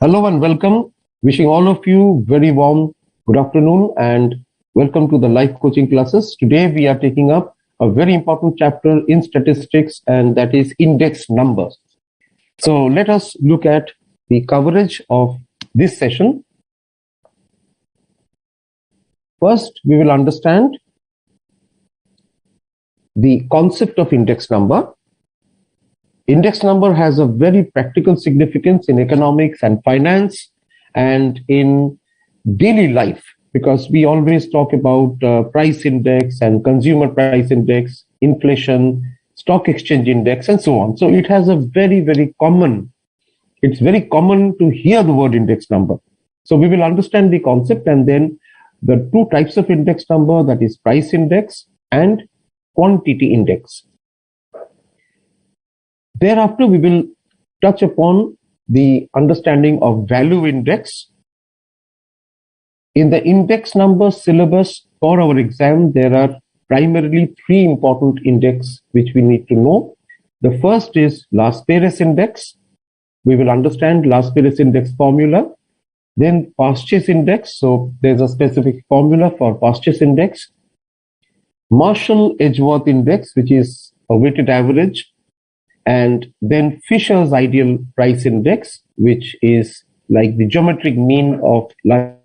Hello and welcome. Wishing all of you very warm good afternoon and welcome to the life coaching classes. Today we are taking up a very important chapter in statistics, and that is index numbers. So let us look at the coverage of this session. First, we will understand the concept of index number. Index number has a very practical significance in economics and finance and in daily life, because we always talk about price index and consumer price index, inflation, stock exchange index, and so on. So it has a it's very common to hear the word index number. So we will understand the concept and then the two types of index number, that is price index and quantity index. Thereafter, we will touch upon the understanding of value index. In the index number syllabus for our exam, there are primarily three important index which we need to know. The first is Las-Perez index. We will understand Las-Perez index formula. Then purchase index. So there's a specific formula for purchase index. Marshall-Edgeworth index, which is a weighted average. And then Fisher's ideal price index, which is like the geometric mean of life.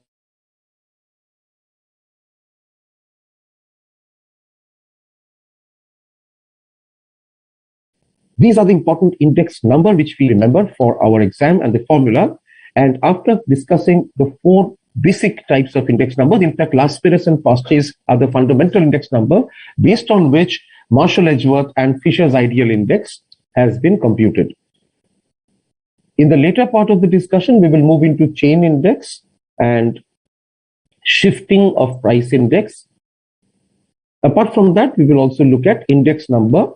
These are the important index number which we remember for our exam and the formula. And after discussing the four basic types of index numbers, in fact, Las-Perez and purchase are the fundamental index number based on which Marshall-Edgeworth and Fisher's ideal index has been computed. In the later part of the discussion, we will move into chain index and shifting of price index. Apart from that, we will also look at index number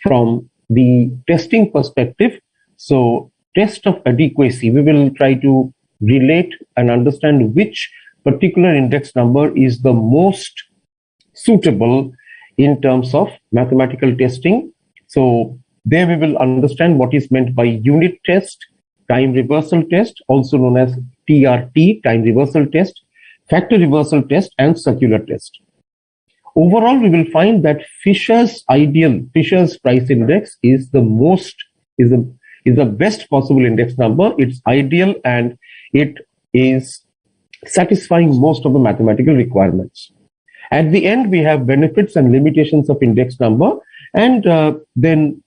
from the testing perspective. So test of adequacy, we will try to relate and understand which particular index number is the most suitable in terms of mathematical testing. So there we will understand what is meant by unit test, time reversal test, also known as TRT, time reversal test, factor reversal test, and circular test. Overall, we will find that Fisher's price index is the best possible index number. It's ideal and it is satisfying most of the mathematical requirements. At the end, we have benefits and limitations of index number, and then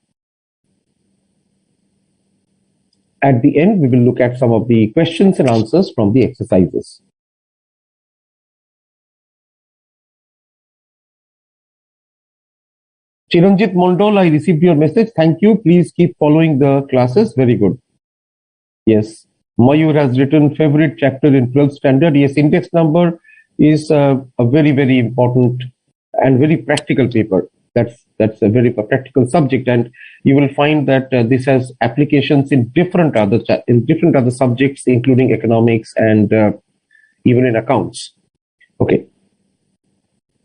at the end, we will look at some of the questions and answers from the exercises. Chiranjit Mondol, I received your message. Thank you. Please keep following the classes. Very good. Yes. Mayur has written favorite chapter in 12th standard. Yes, index number is a very, very important and very practical paper. That's a very practical subject, and you will find that this has applications in different other subjects, including economics and even in accounts. Okay.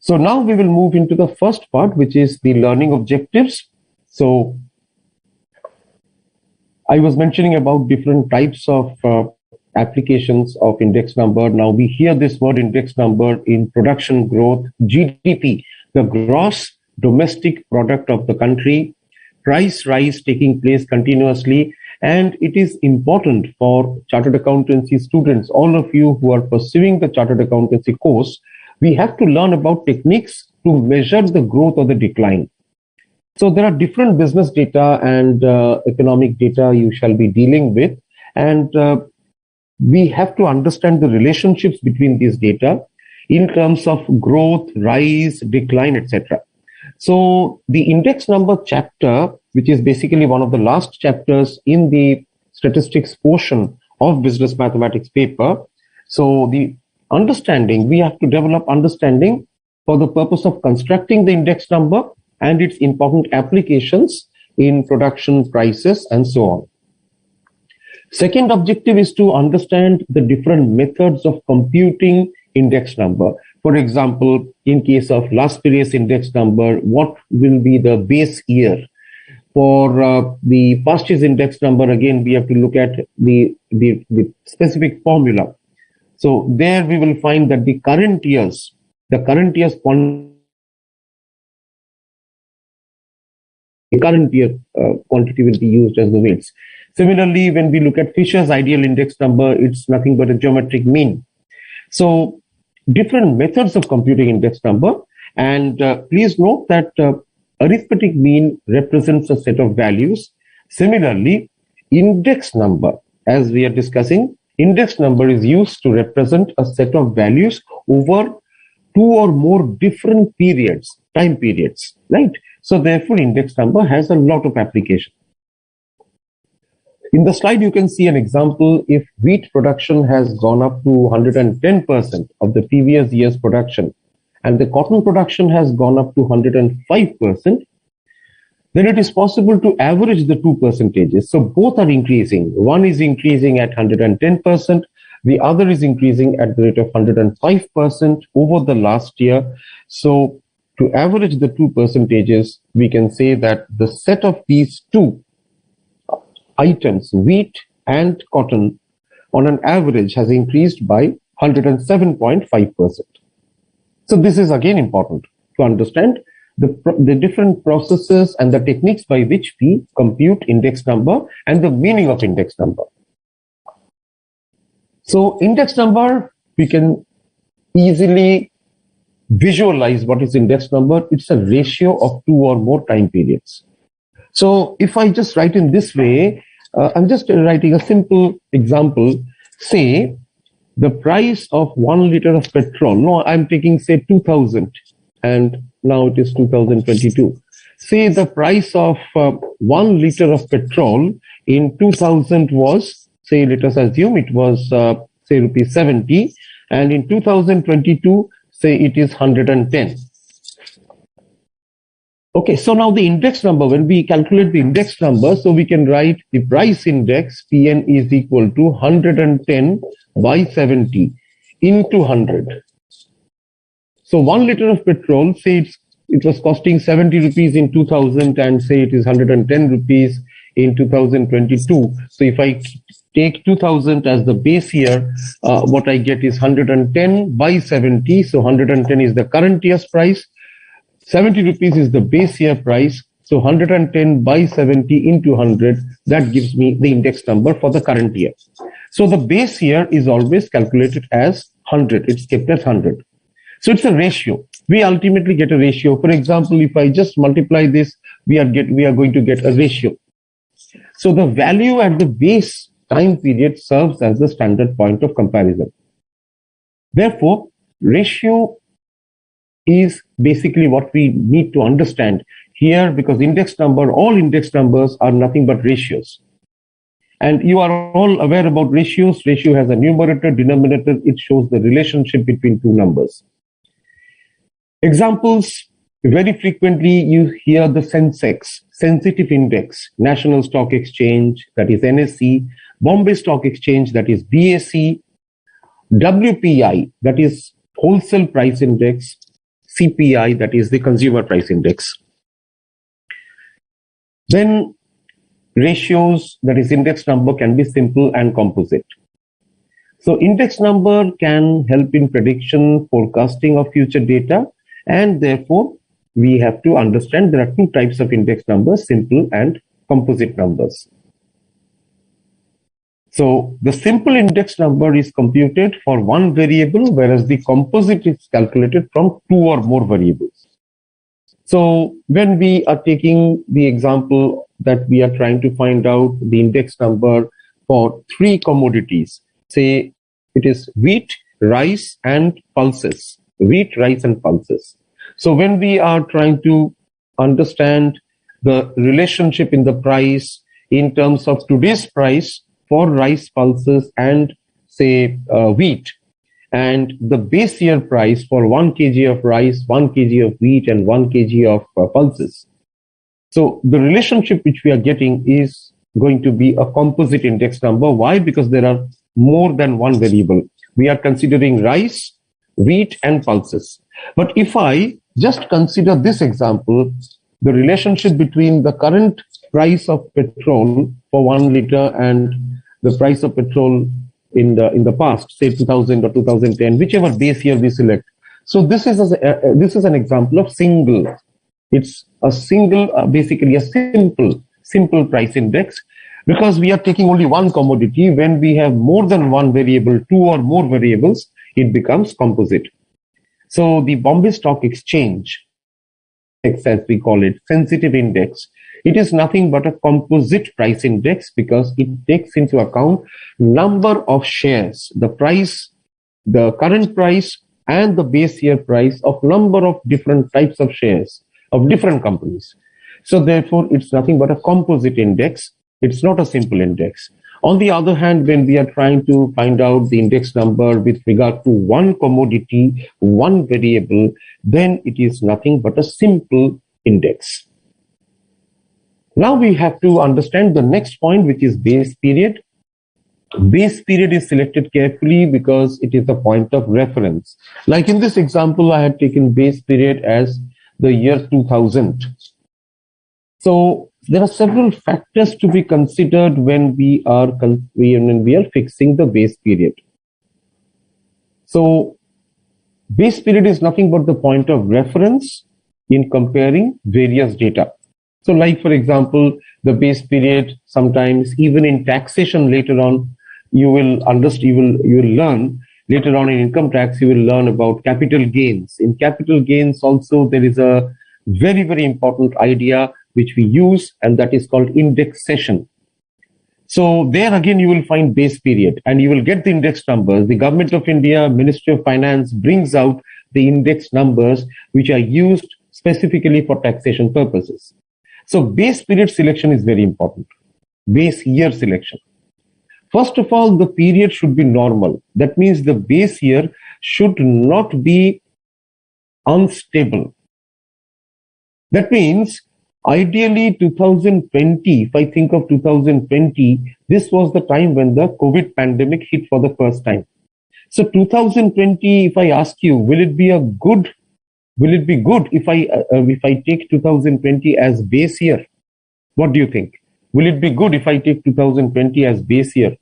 So now we will move into the first part, which is the learning objectives. So I was mentioning about different types of applications of index number. Now we hear this word index number in production growth, GDP, the gross domestic product of the country, price rise taking place continuously. And it is important for chartered accountancy students, all of you who are pursuing the chartered accountancy course, we have to learn about techniques to measure the growth or the decline. So there are different business data and economic data you shall be dealing with, and we have to understand the relationships between these data in terms of growth, rise, decline, etc. So the index number chapter, which is basically one of the last chapters in the statistics portion of business mathematics paper. So the understanding, we have to develop understanding for the purpose of constructing the index number and its important applications in production, prices, and so on. Second objective is to understand the different methods of computing index number. For example, in case of Las-Perez index number, what will be the base year? For the purchase index number, again, we have to look at the specific formula. So there we will find that the current year's quantity will be used as the weights. Similarly, when we look at Fisher's ideal index number, it's nothing but a geometric mean. So different methods of computing index number, and please note that arithmetic mean represents a set of values. Similarly, index number, as we are discussing, index number is used to represent a set of values over two or more different periods, time periods, right? So therefore, index number has a lot of application. In the slide, you can see an example. If wheat production has gone up to 110% of the previous year's production, and the cotton production has gone up to 105%, then it is possible to average the two percentages. So both are increasing. One is increasing at 110%, the other is increasing at the rate of 105% over the last year. So to average the two percentages, we can say that the set of these two items, wheat and cotton, on an average has increased by 107.5%. So this is again important to understand the different processes and the techniques by which we compute index number and the meaning of index number. So index number, we can easily visualize what is index number. It's a ratio of two or more time periods. So if I just write in this way, I'm just writing a simple example. Say the price of 1 liter of petrol. No, I'm taking say 2000 and now it is 2022. Say the price of 1 liter of petrol in 2000 was, say, let us assume it was say rupees 70, and in 2022, say it is 110. Okay, so now the index number, when we calculate the index number, so we can write the price index Pn is equal to 110 by 70 into 100. So 1 liter of petrol, say it was costing 70 rupees in 2000 and say it is 110 rupees in 2022. So if I take 2000 as the base year, what I get is 110 by 70. So 110 is the current year's price. 70 rupees is the base year price. So 110 by 70 into 100, that gives me the index number for the current year. So the base year is always calculated as 100. It's kept as 100. So it's a ratio. We ultimately get a ratio. For example, if I just multiply this, we are going to get a ratio. So the value at the base time period serves as the standard point of comparison. Therefore, ratio is basically what we need to understand here, because all index numbers are nothing but ratios. And you are all aware about ratios. Ratio has a numerator, denominator. It shows the relationship between two numbers. Examples, very frequently you hear the Sensex, sensitive index, National Stock Exchange, that is NSE, Bombay Stock Exchange, that is BSE, WPI, that is Wholesale Price Index, CPI, that is the Consumer Price Index. Then ratios, that is index number, can be simple and composite. So index number can help in prediction, forecasting of future data, and therefore we have to understand there are two types of index numbers, simple and composite numbers. So the simple index number is computed for one variable, whereas the composite is calculated from two or more variables. So when we are taking the example that we are trying to find out the index number for three commodities, say it is wheat, rice, and pulses. Wheat, rice, and pulses. So when we are trying to understand the relationship in the price in terms of today's price for rice, pulses, and say wheat, and the base year price for 1 kg of rice, 1 kg of wheat, and 1 kg of pulses. So the relationship which we are getting is going to be a composite index number. Why? Because there are more than one variable. We are considering rice, wheat, and pulses. But if I just consider this example, the relationship between the current price of petrol for 1 liter and the price of petrol in the past, say 2000 or 2010, whichever base year we select. So this is an example of single. It's a single, basically a simple price index, because we are taking only one commodity. When we have more than one variable, two or more variables, it becomes composite. So the Bombay Stock Exchange, as we call it, sensitive index, it is nothing but a composite price index because it takes into account number of shares, the price, the current price and the base year price of number of different types of shares of different companies. So therefore, it's nothing but a composite index. It's not a simple index. On the other hand, when we are trying to find out the index number with regard to one commodity, one variable, then it is nothing but a simple index. Now we have to understand the next point, which is base period. Base period is selected carefully because it is a point of reference. Like in this example, I had taken base period as the year 2000. So there are several factors to be considered when we are fixing the base period. So base period is nothing but the point of reference in comparing various data. So like, for example, the base period, sometimes even in taxation later on, you will understand, you will learn later on in income tax, you will learn about capital gains. In capital gains also, there is a very, very important idea which we use, and that is called indexation. So there again, you will find base period and you will get the index numbers. The Government of India, Ministry of Finance brings out the index numbers which are used specifically for taxation purposes. So base period selection is very important. Base year selection. First of all, the period should be normal. That means the base year should not be unstable. That means ideally 2020, if I think of 2020, this was the time when the COVID pandemic hit for the first time. So 2020, if I ask you, will it be good if I take 2020 as base year? What do you think? Will it be good if I take 2020 as base year?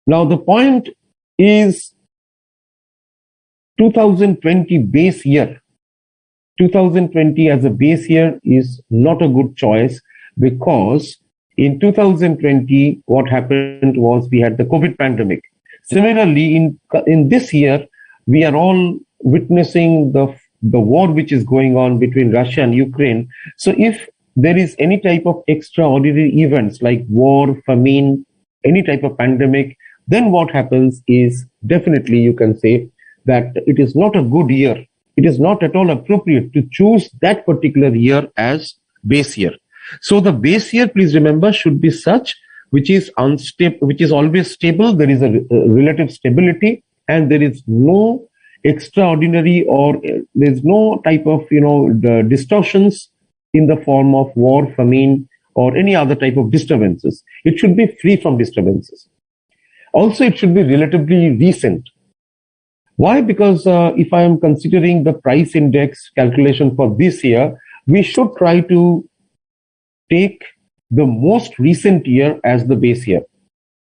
Now the point is 2020 base year. 2020 as a base year is not a good choice because in 2020, what happened was we had the COVID pandemic. Similarly, in this year, we are all witnessing the war which is going on between Russia and Ukraine. So if there is any type of extraordinary events like war, famine, any type of pandemic, then what happens is definitely you can say that it is not a good year. It is not at all appropriate to choose that particular year as base year. So the base year, please remember, should be such which is unstable, which is always stable. There is a relative stability, and there is no extraordinary or there is no type of the distortions in the form of war, famine, or any other type of disturbances. It should be free from disturbances. Also, it should be relatively recent. Why? Because if I am considering the price index calculation for this year, we should try to take the most recent year as the base year.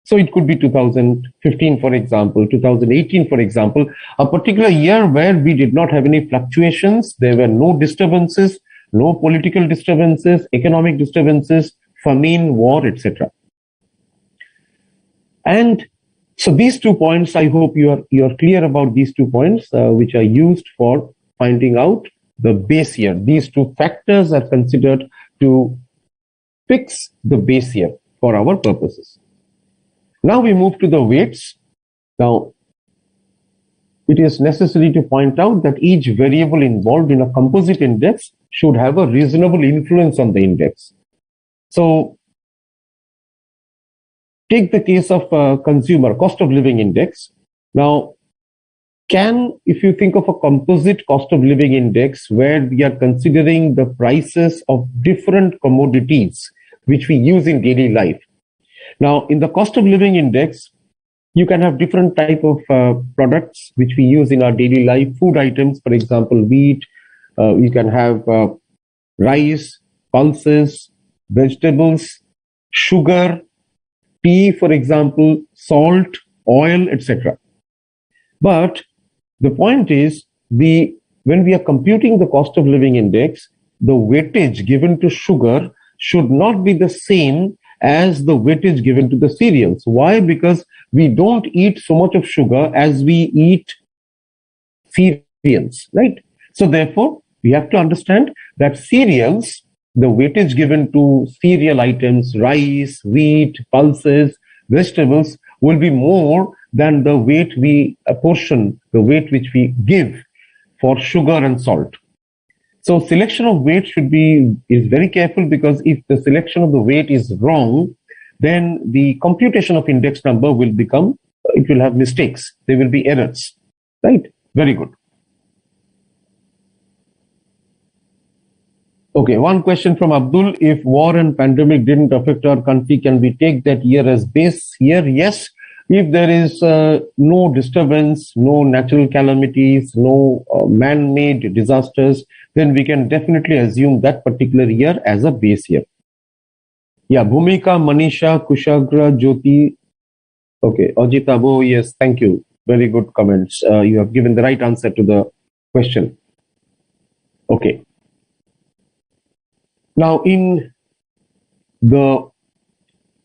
So it could be 2015, for example, 2018, for example, a particular year where we did not have any fluctuations, there were no disturbances, no political disturbances, economic disturbances, famine, war, etc. And so these 2 points, I hope you are clear about these 2 points, which are used for finding out the base year. These 2 factors are considered to fix the base year for our purposes. Now we move to the weights. Now, it is necessary to point out that each variable involved in a composite index should have a reasonable influence on the index. So, take the case of consumer cost of living index. Now, if you think of a composite cost of living index where we are considering the prices of different commodities which we use in daily life. Now, in the cost of living index, you can have different type of products which we use in our daily life, food items, for example, wheat. You can have rice, pulses, vegetables, sugar, tea, for example, salt, oil, etc. But the point is, when we are computing the cost of living index, the weightage given to sugar should not be the same as the weightage given to the cereals. Why? Because we don't eat so much of sugar as we eat cereals, right? So therefore, we have to understand that cereals, the weightage given to cereal items, rice, wheat, pulses, vegetables, will be more than the weight we apportion, the weight which we give for sugar and salt. So selection of weight is very careful, because if the selection of the weight is wrong, then the computation of index number it will have mistakes. There will be errors, right? Very good. Okay, one question from Abdul. If war and pandemic didn't affect our country, can we take that year as base year? Yes. If there is no disturbance, no natural calamities, no man-made disasters, then we can definitely assume that particular year as a base year. Yeah, Bhumika, Manisha, Kushagra, Jyoti. Okay, Ajit Abo, yes, thank you. Very good comments. You have given the right answer to the question. Okay. Now, in the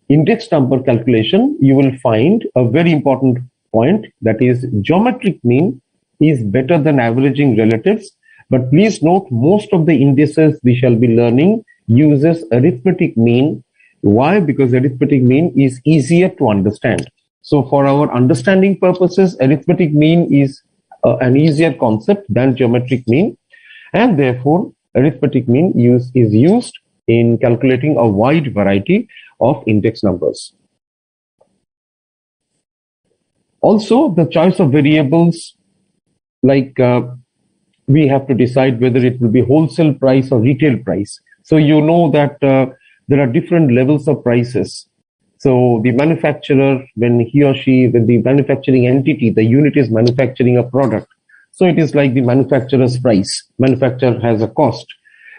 index number calculation, you will find a very important point, that is geometric mean is better than averaging relatives. But please note, most of the indices we shall be learning uses arithmetic mean. Why? Because arithmetic mean is easier to understand. So for our understanding purposes, arithmetic mean is an easier concept than geometric mean, and therefore arithmetic mean is used in calculating a wide variety of index numbers. Also, the choice of variables, like we have to decide whether it will be wholesale price or retail price. So you know that there are different levels of prices. So the manufacturer, when the manufacturing entity, the unit is manufacturing a product. So it is like the manufacturer's price. Manufacturer has a cost.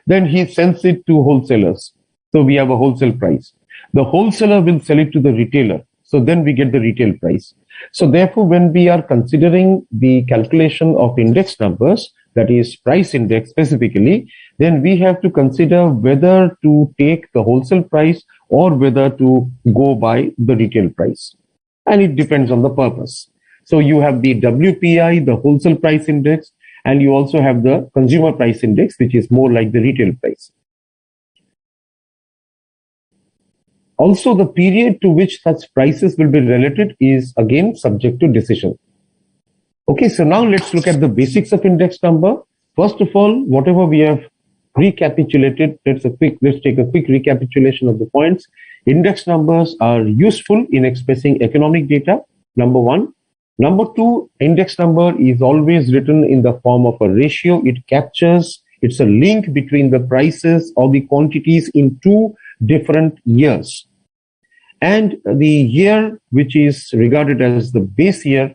Then he sells it to wholesalers. So we have a wholesale price. The wholesaler will sell it to the retailer. So then we get the retail price. So therefore, when we are considering the calculation of index numbers, that is price index specifically, then we have to consider whether to take the wholesale price or whether to go by the retail price. And it depends on the purpose. So you have the WPI, the wholesale price index, and you also have the consumer price index, which is more like the retail price. Also, the period to which such prices will be related is again subject to decision. Okay, so now let's look at the basics of index number. First of all, whatever we have recapitulated, let's take a quick recapitulation of the points. Index numbers are useful in expressing economic data, number one. Number two, index number is always written in the form of a ratio. It's a link between the prices or the quantities in two different years. And the year which is regarded as the base year,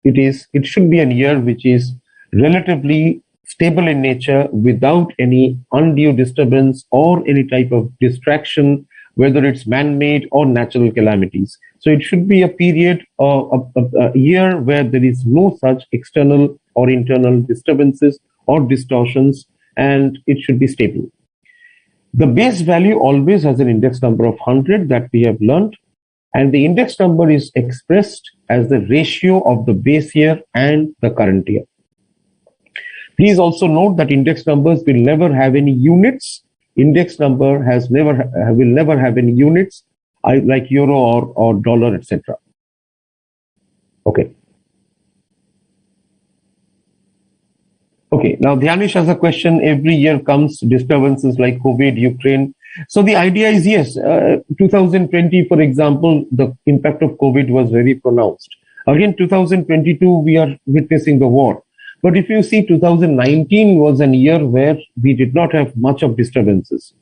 it should be a year which is relatively stable in nature, without any undue disturbance or any type of distraction, whether it's man-made or natural calamities. So it should be a period of a year where there is no such external or internal disturbances or distortions, and it should be stable. The base value always has an index number of 100 that we have learned, and the index number is expressed as the ratio of the base year and the current year. Please also note that index numbers will never have any units. Index number will never have any units, like euro or dollar, etc. Okay. Okay, now Dhyanish has a question. Every year comes disturbances like COVID, Ukraine. So the idea is, yes, 2020, for example, the impact of COVID was very pronounced. Again, 2022, we are witnessing the war. But if you see, 2019 was a year where we did not have much of disturbances,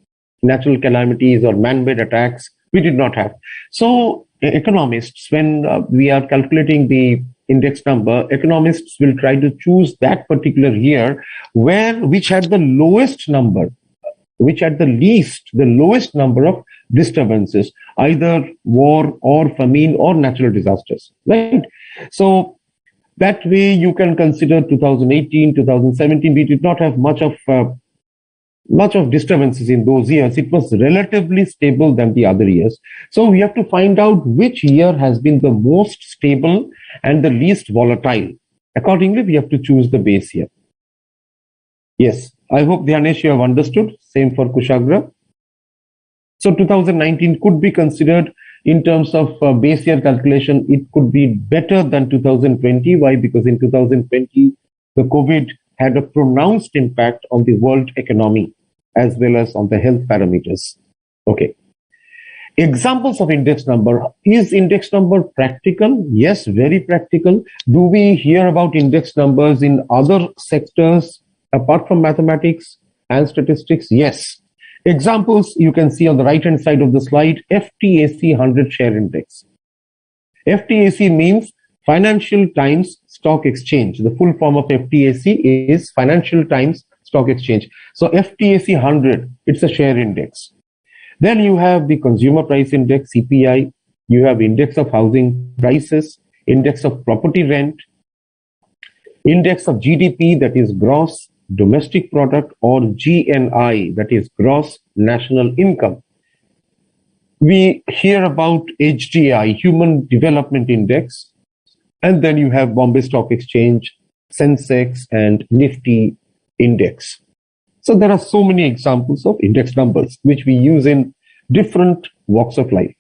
natural calamities or man-made attacks, we did not have. So economists, when we are calculating the index number, economists will try to choose that particular year which had the lowest number, which had the lowest number of disturbances, either war or famine or natural disasters, right? So that way you can consider 2018, 2017, we did not have much of disturbances in those years. It was relatively stable than the other years. So we have to find out which year has been the most stable and the least volatile. Accordingly, we have to choose the base year. Yes, I hope Dhyanesh you have understood. Same for Kushagra. So 2019 could be considered in terms of base year calculation. It could be better than 2020. Why? Because in 2020, the COVID had a pronounced impact on the world economy as well as on the health parameters. Okay. Examples of index number. Is index number practical? Yes, very practical. Do we hear about index numbers in other sectors apart from mathematics and statistics? Yes. Examples you can see on the right hand side of the slide. FTSE 100 share index. FTSE means Financial Times Stock Exchange. The full form of FTSE is Financial Times Stock Exchange. So FTSE 100, it's a share index. Then you have the Consumer Price Index, CPI. You have Index of Housing Prices, Index of Property Rent, Index of GDP, that is Gross Domestic Product, or GNI, that is Gross National Income. We hear about HDI, Human Development Index, and then you have Bombay Stock Exchange, Sensex, and Nifty Index. So there are so many examples of index numbers which we use in different walks of life.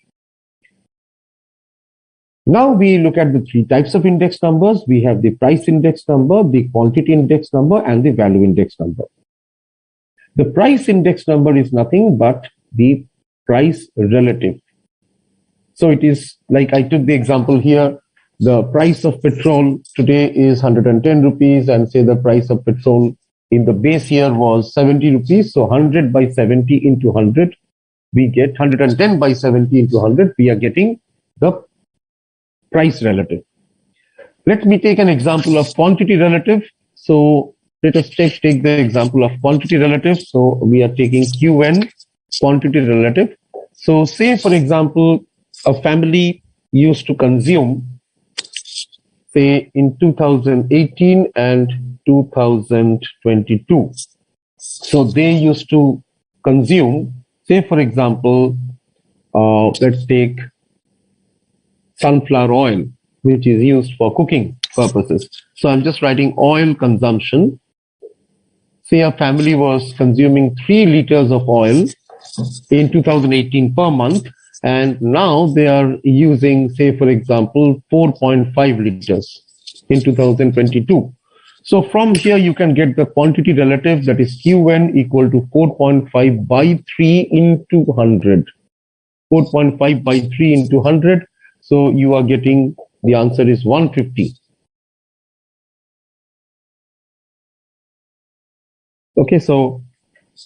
Now we look at the three types of index numbers. We have the price index number, the quantity index number, and the value index number. The price index number is nothing but the price relative. So it is like I took the example here. The price of petrol today is 110 rupees, and say the price of petrol in the base year was 70 rupees. So 100 by 70 into 100, we get 110 by 70 into 100. We are getting the price relative. Let me take an example of quantity relative. So let us take the example of quantity relative. So we are taking QN, quantity relative. So say, for example, a family used to consume, say, in 2018 and 2022. So they used to consume, say, for example, let's take sunflower oil, which is used for cooking purposes. So I'm just writing oil consumption. Say a family was consuming 3 liters of oil in 2018 per month, and now they are using, say, for example, 4.5 liters in 2022. So from here, you can get the quantity relative, that is QN equal to 4.5 by 3 into 100. 4.5 by 3 into 100. So you are getting, the answer is 150. Okay, so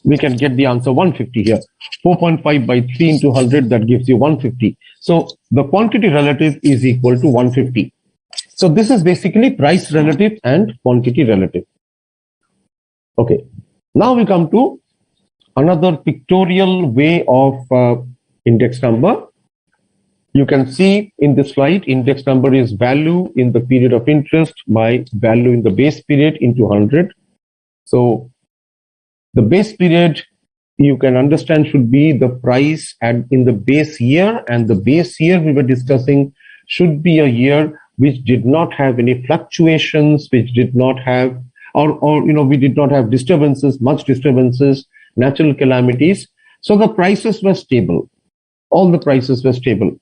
we can get the answer 150 here. 4.5 by 3 into 100, that gives you 150. So the quantity relative is equal to 150. So this is basically price relative and quantity relative. Okay, now we come to another pictorial way of index number. You can see in this slide, index number is value in the period of interest by value in the base period into 100. So the base period, you can understand, should be the price in the base year, and the base year we were discussing should be a year which did not have any fluctuations, which did not have, we did not have disturbances, much disturbances, natural calamities. So the prices were stable. All the prices were stable.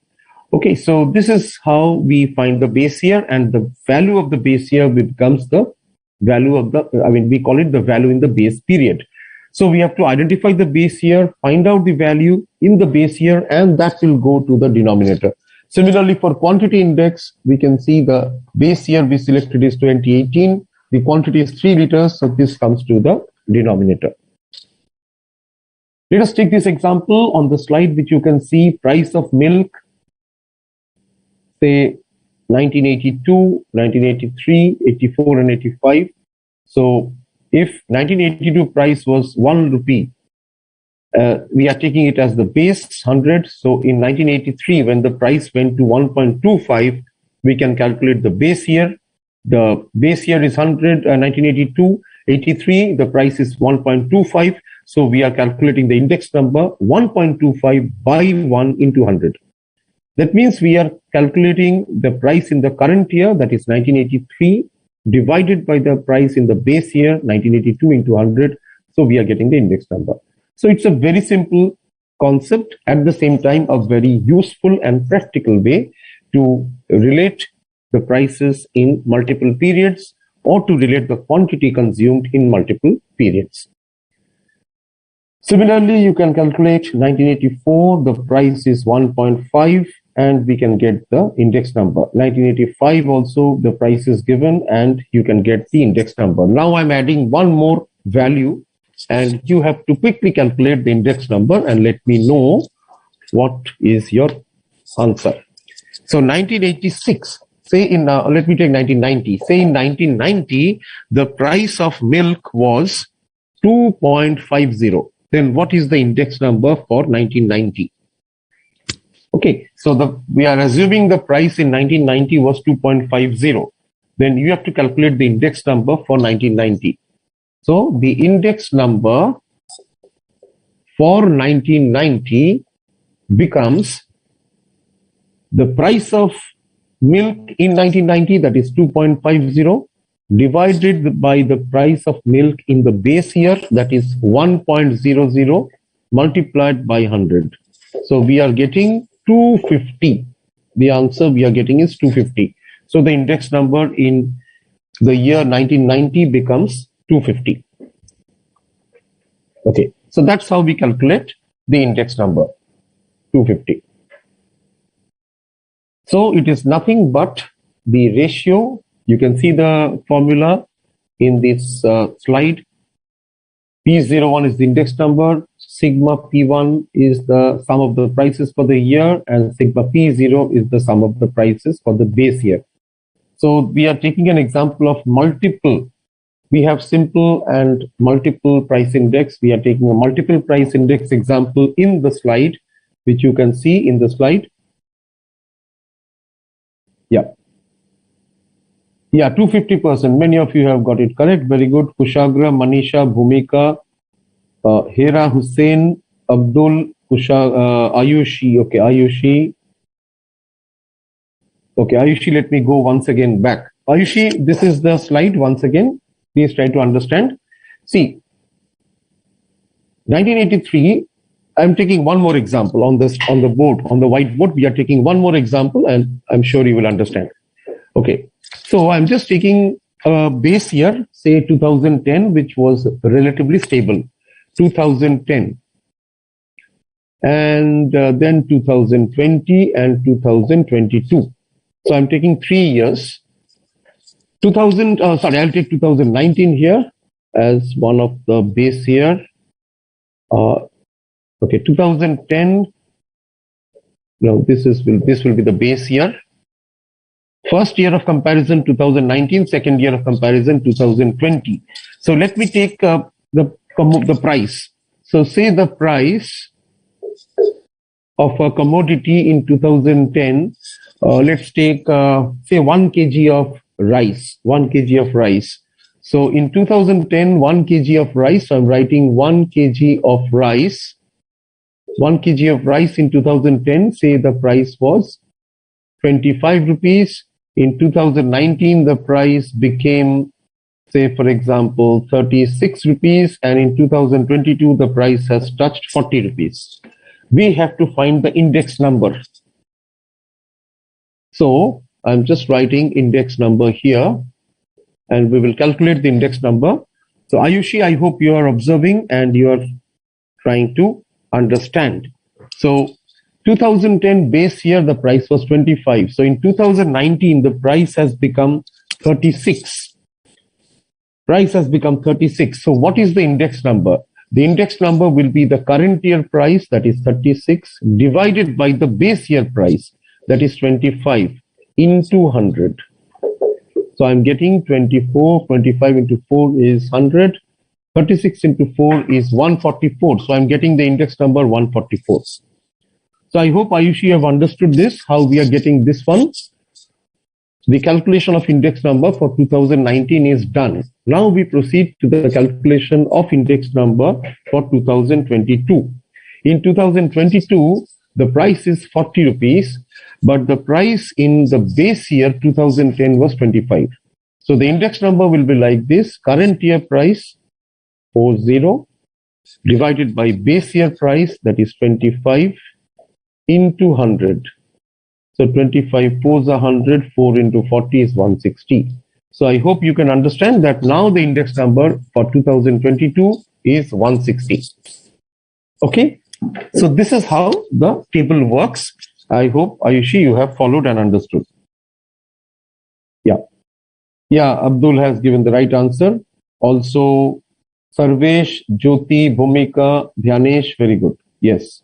Okay, so this is how we find the base year, and the value of the base year becomes the value of we call it the value in the base period. So we have to identify the base year, find out the value in the base year, and that will go to the denominator. Similarly, for quantity index, we can see the base year we selected is 2018. The quantity is 3 liters, so this comes to the denominator. Let us take this example on the slide, which you can see price of milk, say 1982, 1983, 84, and 85. So if 1982 price was 1 rupee, we are taking it as the base 100. So in 1983, when the price went to 1.25, we can calculate the base year. The base year is 100, 1982, 83, the price is 1.25. So we are calculating the index number 1.25 by 1 into 100. That means we are calculating the price in the current year, that is 1983, divided by the price in the base year, 1982 into 100. So we are getting the index number. So it's a very simple concept, at the same time a very useful and practical way to relate the prices in multiple periods or to relate the quantity consumed in multiple periods. Similarly, you can calculate 1984, the price is 1.5 and we can get the index number. 1985 also the price is given and you can get the index number. Now I'm adding one more value and you have to quickly calculate the index number and let me know what is your answer. So 1986, say in, let me take 1990. Say in 1990, the price of milk was 2.50. Then what is the index number for 1990? Okay, so we are assuming the price in 1990 was 2.50. Then you have to calculate the index number for 1990. So the index number for 1990 becomes the price of milk in 1990, that is 2.50, divided by the price of milk in the base year, that is 1.00, multiplied by 100. So we are getting 250. The answer we are getting is 250. So the index number in the year 1990 becomes 250. Okay, so that's how we calculate the index number, 250. So it is nothing but the ratio. You can see the formula in this slide. P01 is the index number, sigma P1 is the sum of the prices for the year, and sigma P0 is the sum of the prices for the base year. So we are taking an example of multiple. We have simple and multiple price index. We are taking a multiple price index example in the slide, which you can see in the slide. Yeah. Yeah, 250%. Many of you have got it correct. Very good. Kushagra, Manisha, Bhumika, Hera, Hussein, Abdul, Ayushi. Okay, Ayushi. Okay, Ayushi, let me go once again back. Ayushi, this is the slide once again. Please try to understand. See, 1983, I'm taking one more example on this, on the board, on the whiteboard. We are taking one more example and I'm sure you will understand. Okay, so I'm just taking a base year, say 2010, which was relatively stable, 2010. And then 2020 and 2022. So I'm taking 3 years. I'll take 2019 here as one of the base year. Okay, 2010. No, this will be the base year. First year of comparison 2019, second year of comparison 2020. So let me take the price. So say the price of a commodity in 2010. Let's take say 1 kg of rice. 1 kg of rice. So in 2010, 1 kg of rice. So I'm writing 1 kg of rice. 1 kg of rice in 2010. Say the price was 25 rupees. In 2019, the price became, say, for example, 36 rupees. And in 2022, the price has touched 40 rupees. We have to find the index number. So I'm just writing index number here and we will calculate the index number. So Ayushi, I hope you are observing and you are trying to understand. So 2010 base year, the price was 25. So in 2019, the price has become 36. Price has become 36. So what is the index number? The index number will be the current year price, that is 36, divided by the base year price, that is 25, into 100. So I'm getting 24, 25 into 4 is 100. 36 into 4 is 144. So I'm getting the index number 144. So I hope Ayushi have understood this, how we are getting this one. The calculation of index number for 2019 is done. Now we proceed to the calculation of index number for 2022. In 2022, the price is 40 rupees, but the price in the base year 2010 was 25. So the index number will be like this: current year price 40 divided by base year price, that is 25, into 100. So 25 4s are 100, 4 into 40 is 160. So I hope you can understand that now the index number for 2022 is 160. Okay, so this is how the table works. I hope, Ayushi, you have followed and understood. Yeah, Abdul has given the right answer. Also, Sarvesh, Jyoti, Bhumika, Dhyanesh, very good. Yes.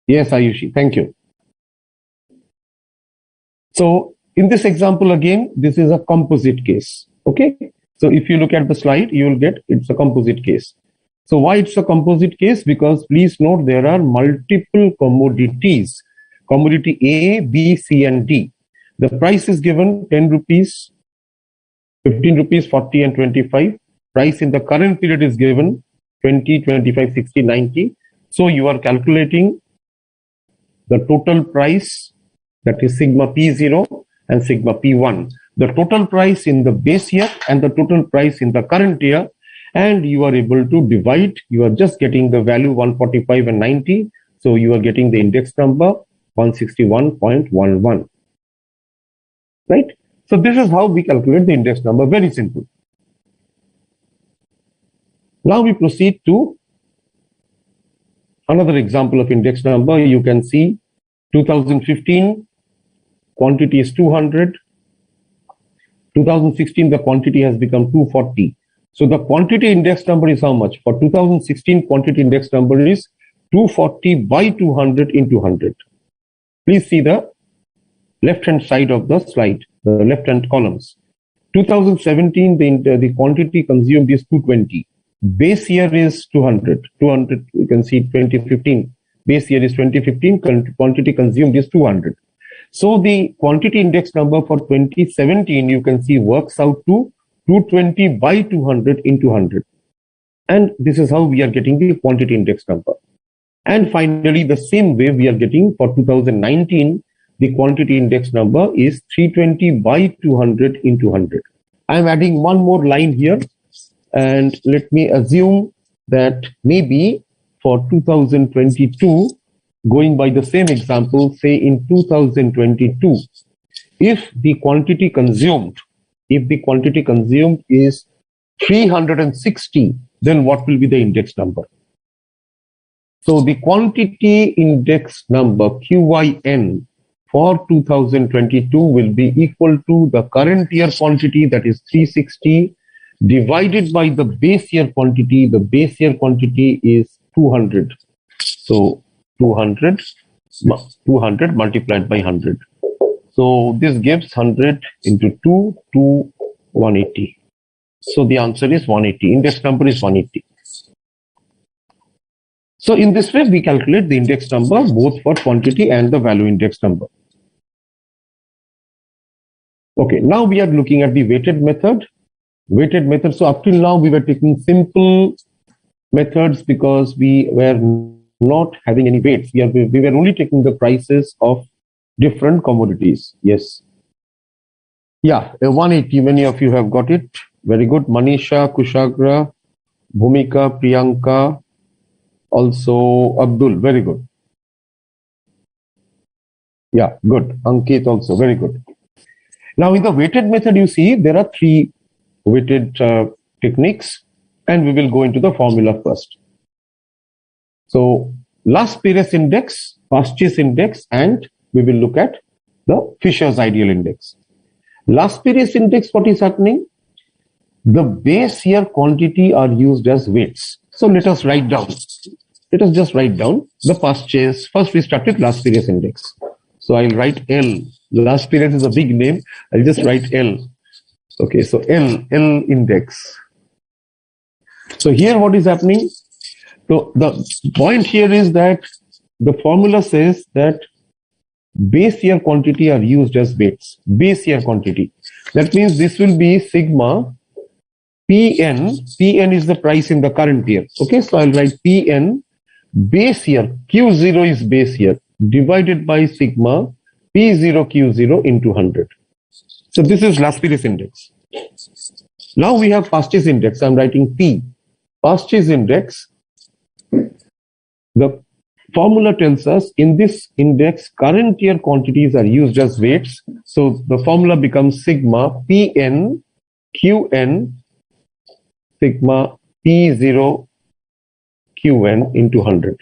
Yes, Ayushi, thank you. So in this example again, this is a composite case. Okay. So if you look at the slide, you will get it's a composite case. So why it's a composite case? Because please note there are multiple commodities. Commodity A, B, C, and D. The price is given 10 rupees, 15 rupees, 40, and 25. Price in the current period is given 20, 25, 60, 90. So you are calculating the total price, that is sigma P0 and sigma P1. The total price in the base year and the total price in the current year, and you are able to divide. You are just getting the value 145 and 90. So you are getting the index number 161.11. Right? So this is how we calculate the index number. Very simple. Now we proceed to another example of index number. You can see 2015 quantity is 200. 2016 the quantity has become 240. So the quantity index number is how much? For 2016 quantity index number is 240 by 200 into 100. Please see the left hand side of the slide, the left hand columns. 2017 the quantity consumed is 220. Base year is 200. 200 you can see 2015. Base year is 2015. Quantity consumed is 200. So the quantity index number for 2017 you can see works out to 220 by 200 into 100. And this is how we are getting the quantity index number. And finally, the same way we are getting for 2019, the quantity index number is 320 by 200 into 100. I am adding one more line here, and let me assume that maybe for 2022, going by the same example, say in 2022, if the quantity consumed is 360, then what will be the index number? So the quantity index number QIN for 2022 will be equal to the current year quantity, that is 360, divided by the base year quantity. The base year quantity is 200. So 200 multiplied by 100. So this gives 100 into 2 to 180. So the answer is 180. Index number is 180. So in this way, we calculate the index number both for quantity and the value index number. Okay, now we are looking at the weighted method. Weighted method. So up till now, we were taking simple methods because we were not having any weights. We were only taking the prices of different commodities. Yes. Yeah, 180. Many of you have got it. Very good. Manisha, Kushagra, Bhumika, Priyanka, also Abdul. Very good. Yeah, good. Ankit also. Very good. Now in the weighted method, you see there are three weighted techniques, and we will go into the formula first. So last Pires index, purchase index, and we will look at the Fisher's ideal index. Last Pires index, what is happening? The base year quantity are used as weights. So let us write down. Let us just write down the purchase. First, we start with last Pires index. So I'll write L. Last Pires is a big name. I'll just write L. Okay, so L index. So here what is happening? So the point here is that the formula says that base year quantity are used as weights. Base year quantity. That means this will be sigma Pn. Pn is the price in the current year. Okay, so I'll write Pn base year. Q0 is base year divided by sigma P0 Q0 into 100. So this is last period index. Now we have purchase index. I'm writing P. Purchase index. The formula tells us in this index, current year quantities are used as weights. So the formula becomes sigma Pn Qn sigma P0 Qn into 100,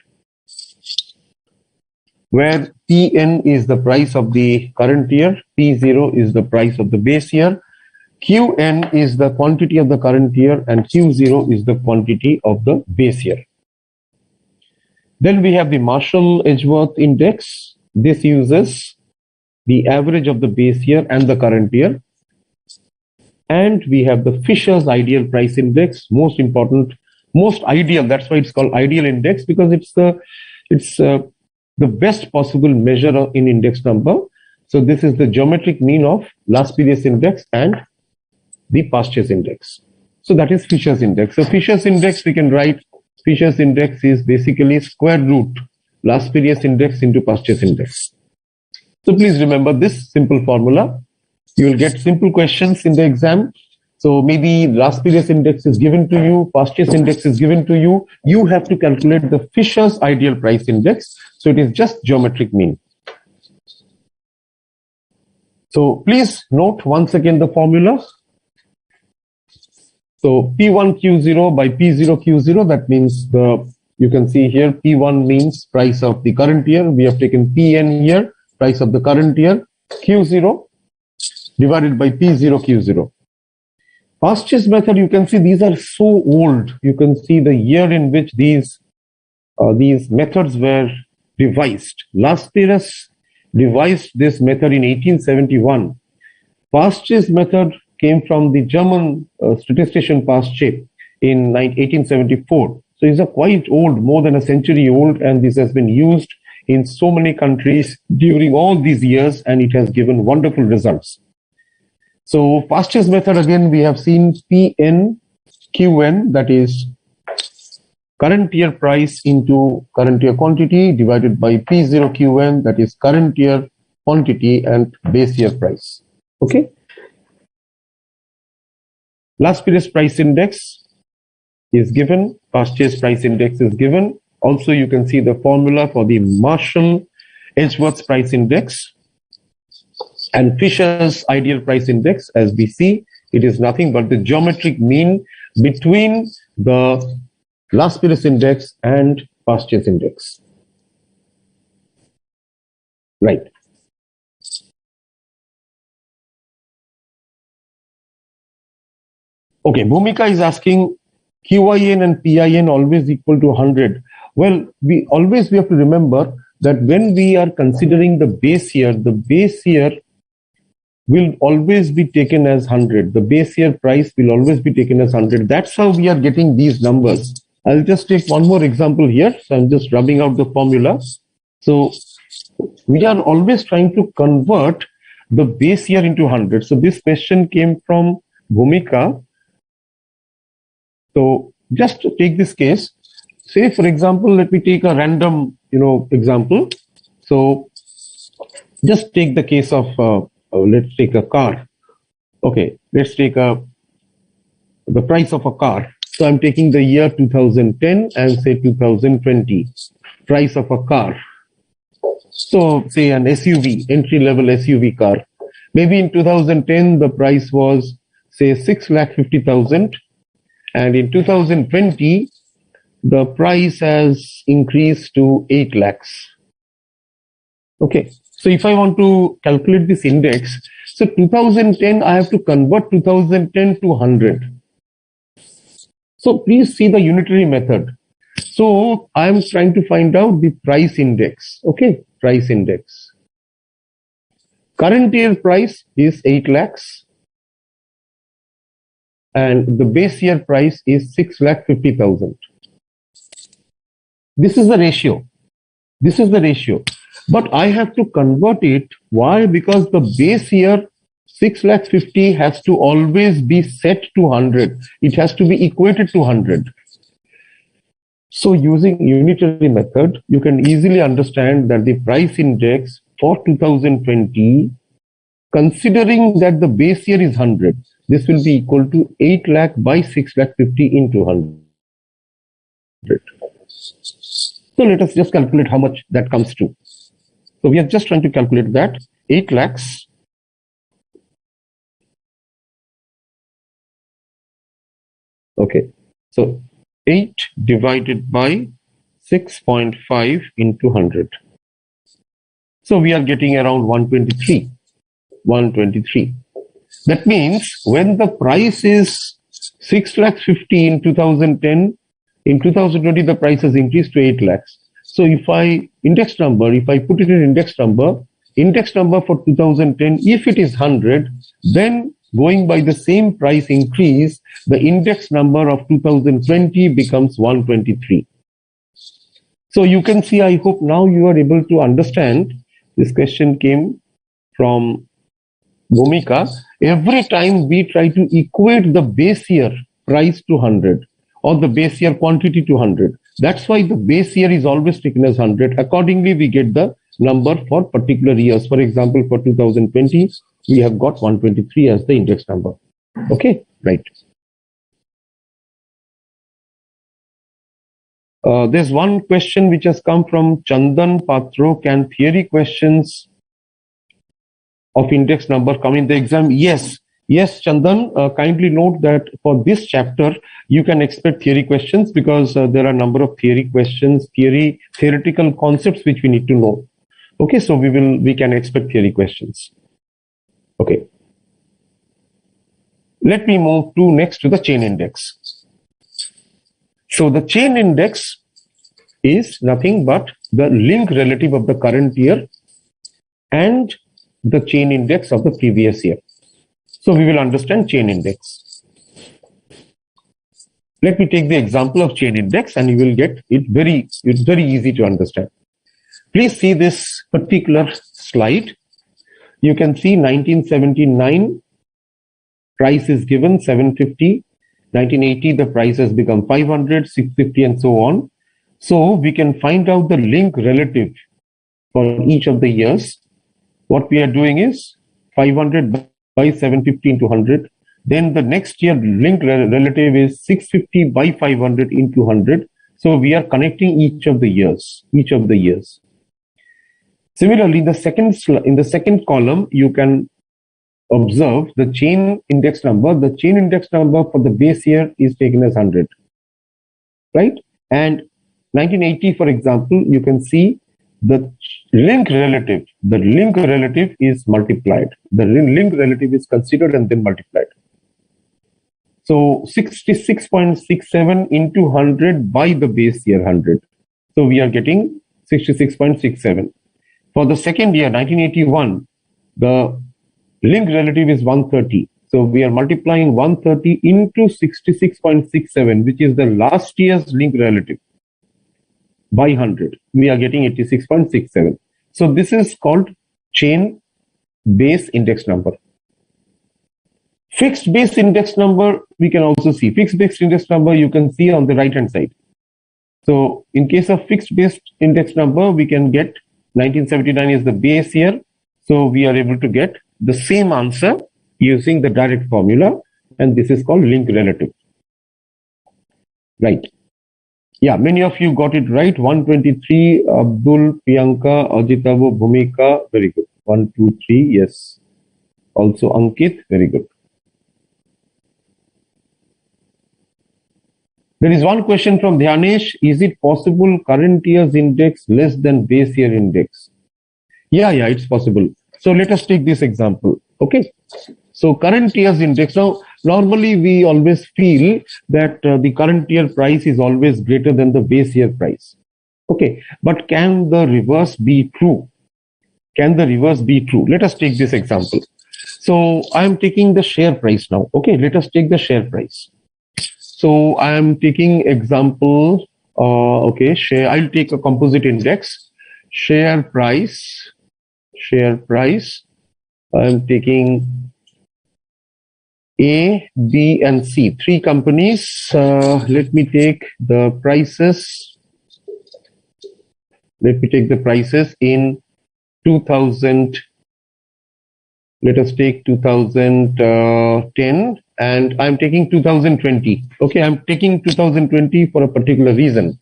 where Pn is the price of the current year, P0 is the price of the base year, Qn is the quantity of the current year, and Q0 is the quantity of the base year. Then we have the Marshall-Edgeworth index. This uses the average of the base year and the current year. And we have the Fisher's ideal price index, most important, most ideal. That's why it's called ideal index, because it's the best possible measure in index number. So this is the geometric mean of last period index and the past year's index. So that is Fisher's index. So Fisher's index, we can write Fisher's index is basically square root last period index into past year's index. So please remember this simple formula. You will get simple questions in the exam. So maybe last period index is given to you, past year's index is given to you. You have to calculate the Fisher's ideal price index. So it is just geometric mean. So please note once again the formula. So P1Q0 by P0Q0, that means you can see here P1 means price of the current year. We have taken Pn here, price of the current year, Q0 divided by P0Q0. Purchase method, you can see these are so old. You can see the year in which these methods were devised. Lastpires devised this method in 1871. Purchase method came from the German statistician Paasche in 1874. So these are quite old, more than a century old, and this has been used in so many countries during all these years, and it has given wonderful results. So Paasche's method, again, we have seen Pn Qn, that is current year price into current year quantity divided by P0 Qn, that is current year quantity and base year price. Okay. Last period price index is given, past year's price index is given. Also, you can see the formula for the Marshall-Edgeworth price index and Fisher's ideal price index. As we see, it is nothing but the geometric mean between the last period index and past year's index. Right. Okay, Bhumika is asking, QIN and PIN always equal to 100. Well, we have to remember that when we are considering the base year will always be taken as 100. The base year price will always be taken as 100. That's how we are getting these numbers. I'll just take one more example here. So I'm just rubbing out the formula. So we are always trying to convert the base year into 100. So this question came from Bhumika. So just to take this case, say for example, let me take a random, example. So just take the case of, let's take a car. Okay, let's take the price of a car. So I'm taking the year 2010 and say 2020, price of a car. So say an SUV, entry-level SUV car. Maybe in 2010, the price was say 6,50,000. And in 2020, the price has increased to 8 lakhs. Okay, so if I want to calculate this index, so 2010, I have to convert 2010 to 100. So please see the unitary method. So I am trying to find out the price index. Okay, price index. Current year price is 8 lakhs. and the base year price is 6,50,000. This is the ratio. This is the ratio. But I have to convert it. Why? Because the base year 6,50,000 has to always be set to 100. It has to be equated to 100. So using unitary method, you can easily understand that the price index for 2020, considering that the base year is 100, this will be equal to 8 lakh by 6,50,000 into 100. So let us just calculate how much that comes to. So we are just trying to calculate that 8 lakhs okay, so 8 divided by 6.5 into 100. So we are getting around 123. 123. That means when the price is 6,50,000 in 2010, in 2020 the price has increased to 8 lakhs. So if I put it in index number for 2010, if it is 100, then going by the same price increase, the index number of 2020 becomes 123. So you can see, I hope now you are able to understand. This question came from Bhumika. Every time we try to equate the base year price to 100 or the base year quantity to 100, that's why the base year is always taken as 100. Accordingly, we get the number for particular years. For example, for 2020, we have got 123 as the index number. Okay, right. There's one question which has come from Chandan Patro. Can theory questions of index number come in the exam? Yes, Chandan. Kindly note that for this chapter, you can expect theory questions because there are a number of theory questions, theoretical concepts which we need to know. Okay, so we can expect theory questions. Okay. Let me move to next to the chain index. So the chain index is nothing but the link relative of the current year and the chain index of the previous year. So we will understand chain index. Let me take the example of chain index and you will get it it's very easy to understand. Please see this particular slide. You can see 1979 price is given 750. 1980 the price has become 500, 650 and so on. So we can find out the link relative for each of the years. What we are doing is 500 by 750 into 100. Then the next year link relative is 650 by 500 into 100. So we are connecting each of the years. Similarly, in the second column, you can observe the chain index number. The chain index number for the base year is taken as 100, right? And 1980, for example, you can see the link relative. The link relative is multiplied. The link relative is considered and then multiplied. So 66.67 into 100 by the base year 100. So we are getting 66.67. For the second year, 1981, the link relative is 130. So we are multiplying 130 into 66.67, which is the last year's link relative, by 100. We are getting 86.67. So this is called chain base index number. Fixed base index number, we can also see. Fixed base index number, you can see on the right hand side. So in case of fixed base index number, we can get 1979 is the base year. So we are able to get the same answer using the direct formula, and this is called link relative. Right. Yeah, many of you got it right. 123, Abdul, Priyanka, Ajitavo, Bhumika, very good. 1, 2, 3, yes. Also Ankit, very good. There is one question from Dhyanesh. Is it possible current year's index less than base year index? Yeah, it's possible. So let us take this example. Okay. So current year's index. Now, normally we always feel that the current year price is always greater than the base year price. Okay. But can the reverse be true? Let us take this example. So I'm taking the share price now. Okay, let us take the share price. So I am taking example. Okay, share. I'll take a composite index. Share price. Share price. I'm taking A, B, and C. Three companies. Let me take the prices. Let me take the prices in 2000. Let us take 2010, and I'm taking 2020. Okay, I'm taking 2020 for a particular reason.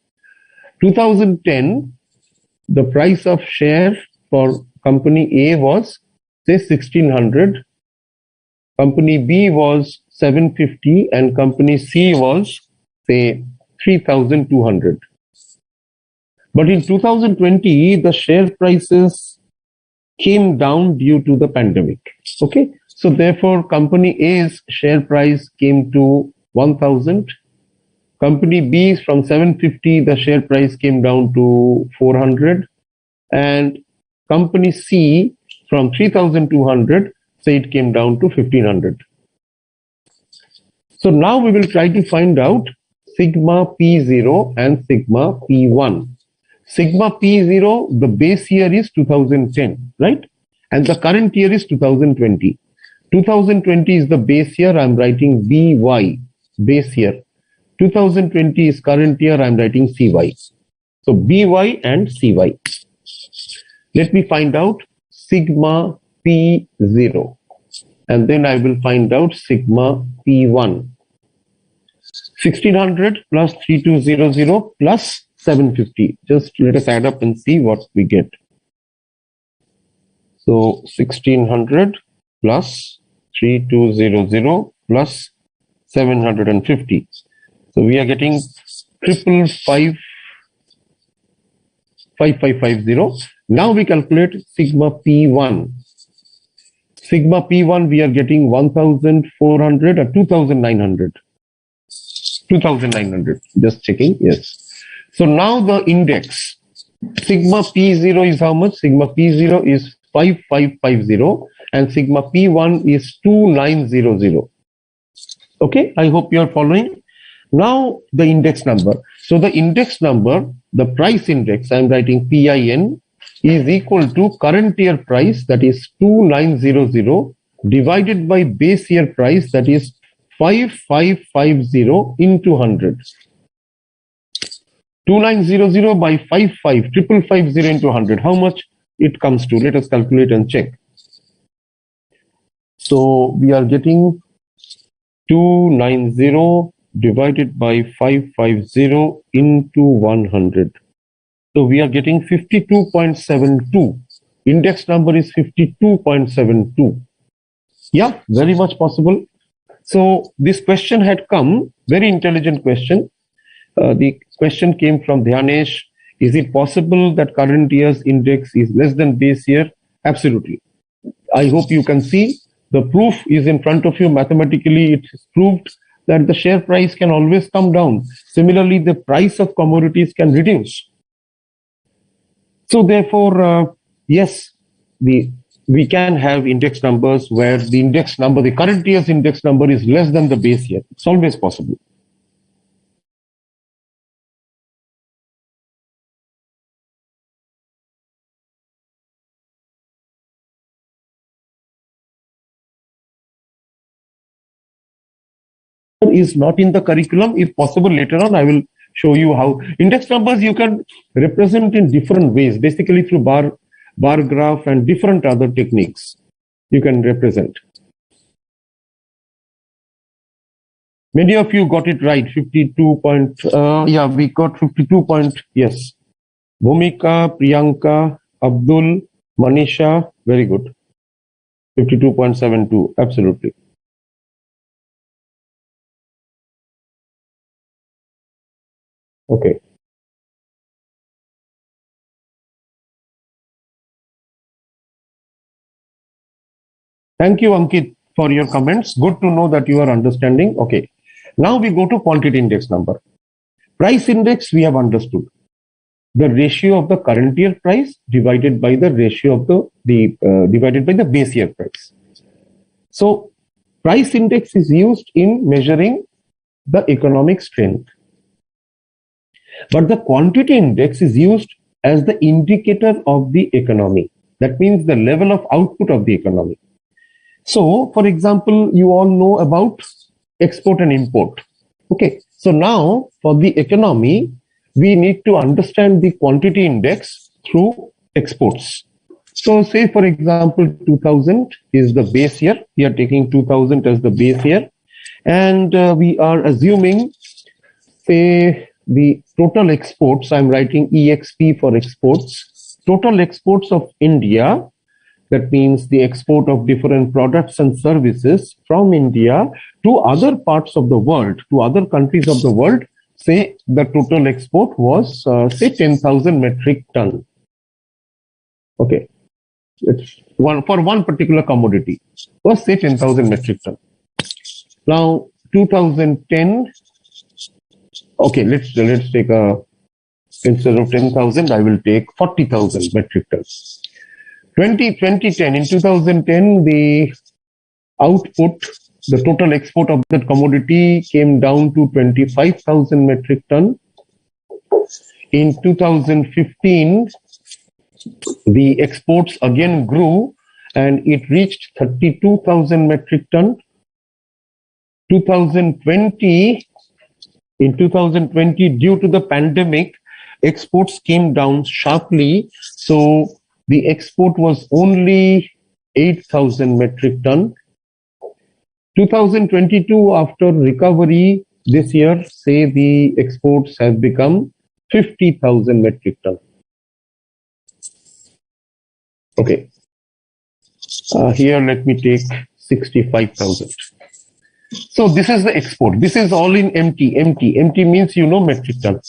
2010, the price of share for company A was say 1600, company B was 750, and company C was say 3200. But in 2020, the share prices came down due to the pandemic. Okay, so therefore company A's share price came to 1000. Company B's from 750, the share price came down to 400, and company C from 3200, say it came down to 1500. So now we will try to find out sigma P0 and sigma P1. Sigma P0, the base year is 2010, right? And the current year is 2020. 2020 is the base year, I'm writing BY, base year. 2020 is current year, I'm writing CY. So BY and CY. Let me find out sigma P0. And then I will find out sigma P1. 1600 plus 3200 plus 750. Just let us add up and see what we get. So 1600 plus 3200 plus 750. So we are getting 5550. Now we calculate sigma P1. Sigma P1 we are getting 1400 or 2900. 2900. Just checking. Yes. So now the index sigma P0 is how much? Sigma P0 is 5550 and sigma P1 is 2900. Okay, I hope you are following. Now the index number. So the index number, the price index, I am writing PIN, is equal to current year price, that is 2900, divided by base year price, that is 5550 into 100. 2900 by 5550 into 100. How much it comes to? Let us calculate and check. So we are getting 290 divided by 550 into 100. So we are getting 52.72. Index number is 52.72. Yeah, very much possible. So this question had come, very intelligent question. The question came from Dhyanesh. Is it possible that current year's index is less than base year? Absolutely. I hope you can see the proof is in front of you. Mathematically, it is proved that the share price can always come down. Similarly, the price of commodities can reduce. So therefore, yes, we can have index numbers where the index number, the current year's index number is less than the base year. It's always possible. Is not in the curriculum. If possible, later on I will show you how index numbers you can represent in different ways, basically through bar graph and different other techniques you can represent. Many of you got it right. 52 point, yeah, we got 52 point, yes. Bhumika, Priyanka, Abdul, Manisha, very good. 52.72, absolutely. Okay. Thank you, Ankit, for your comments. Good to know that you are understanding. Okay. Now we go to quantity index number. Price index we have understood. The ratio of the current year price divided by the ratio of the divided by the base year price. So price index is used in measuring the economic strength. But the quantity index is used as the indicator of the economy. That means the level of output of the economy. So, for example, you all know about export and import. Okay, so now for the economy, we need to understand the quantity index through exports. So say, for example, 2000 is the base year. We are taking 2000 as the base year. And we are assuming, say, the total exports, I'm writing EXP for exports, total exports of India, that means the export of different products and services from India to other parts of the world, to other countries of the world, say the total export was, say, 10,000 metric ton. Okay, it's for one particular commodity was, say, 10,000 metric ton. Now, 2010, okay, let's take instead of 10,000, I will take 40,000 metric tons. 2010, in 2010, the output, the total export of that commodity came down to 25,000 metric ton. In 2015, the exports again grew and it reached 32,000 metric ton. 2020, in 2020, due to the pandemic, exports came down sharply. So the export was only 8,000 metric ton. 2022, after recovery this year, say the exports have become 50,000 metric ton. Okay. Here, let me take 65,000. So this is the export. This is all in MT. MT means, you know, metric ton.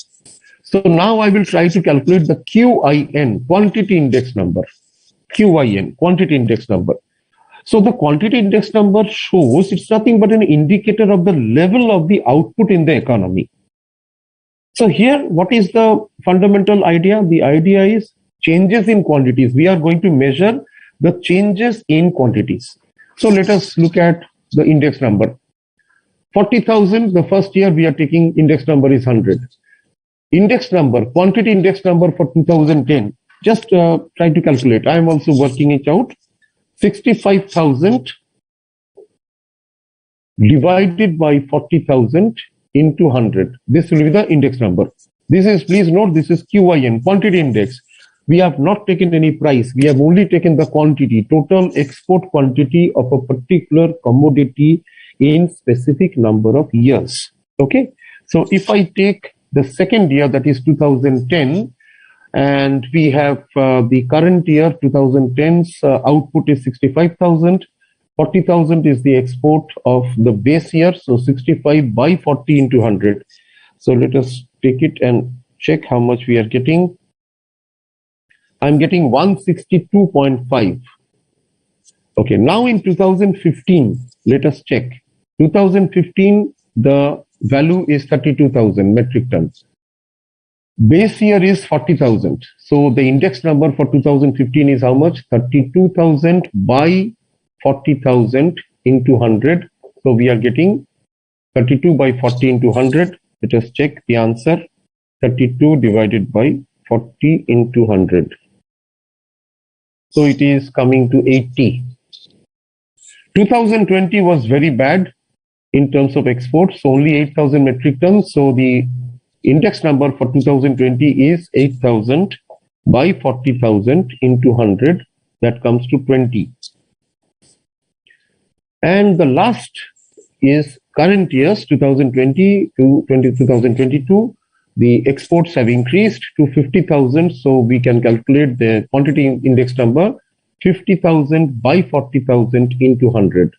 So now I will try to calculate the QIN, quantity index number. QIN, quantity index number. So the quantity index number shows, it's nothing but an indicator of the level of the output in the economy. So here, what is the fundamental idea? The idea is changes in quantities. We are going to measure the changes in quantities. So let us look at the index number. 40,000, the first year we are taking index number is 100. Index number, quantity index number for 2010, just try to calculate. I am also working it out. 65,000 divided by 40,000 into 100. This will be the index number. This is, please note, this is QIN, quantity index. We have not taken any price. We have only taken the quantity, total export quantity of a particular commodity in specific number of years. Okay. So if I take the second year, that is 2010, and we have the current year, 2010's output is 65,000. 40,000 is the export of the base year. So 65 by 40 into 100. So let us take it and check how much we are getting. I'm getting 162.5. Okay, now in 2015, let us check. 2015, the value is 32,000 metric tons. Base year is 40,000. So the index number for 2015 is how much? 32,000 by 40,000 into 100. So we are getting 32 by 40 into 100. Let us check the answer. 32 divided by 40 into 100. So it is coming to 80. 2020 was very bad in terms of exports, only 8,000 metric tons. So the index number for 2020 is 8,000 by 40,000 into 100. That comes to 20. And the last is current years, 2020 to 2022. The exports have increased to 50,000. So we can calculate the quantity index number, 50,000 by 40,000 into 100.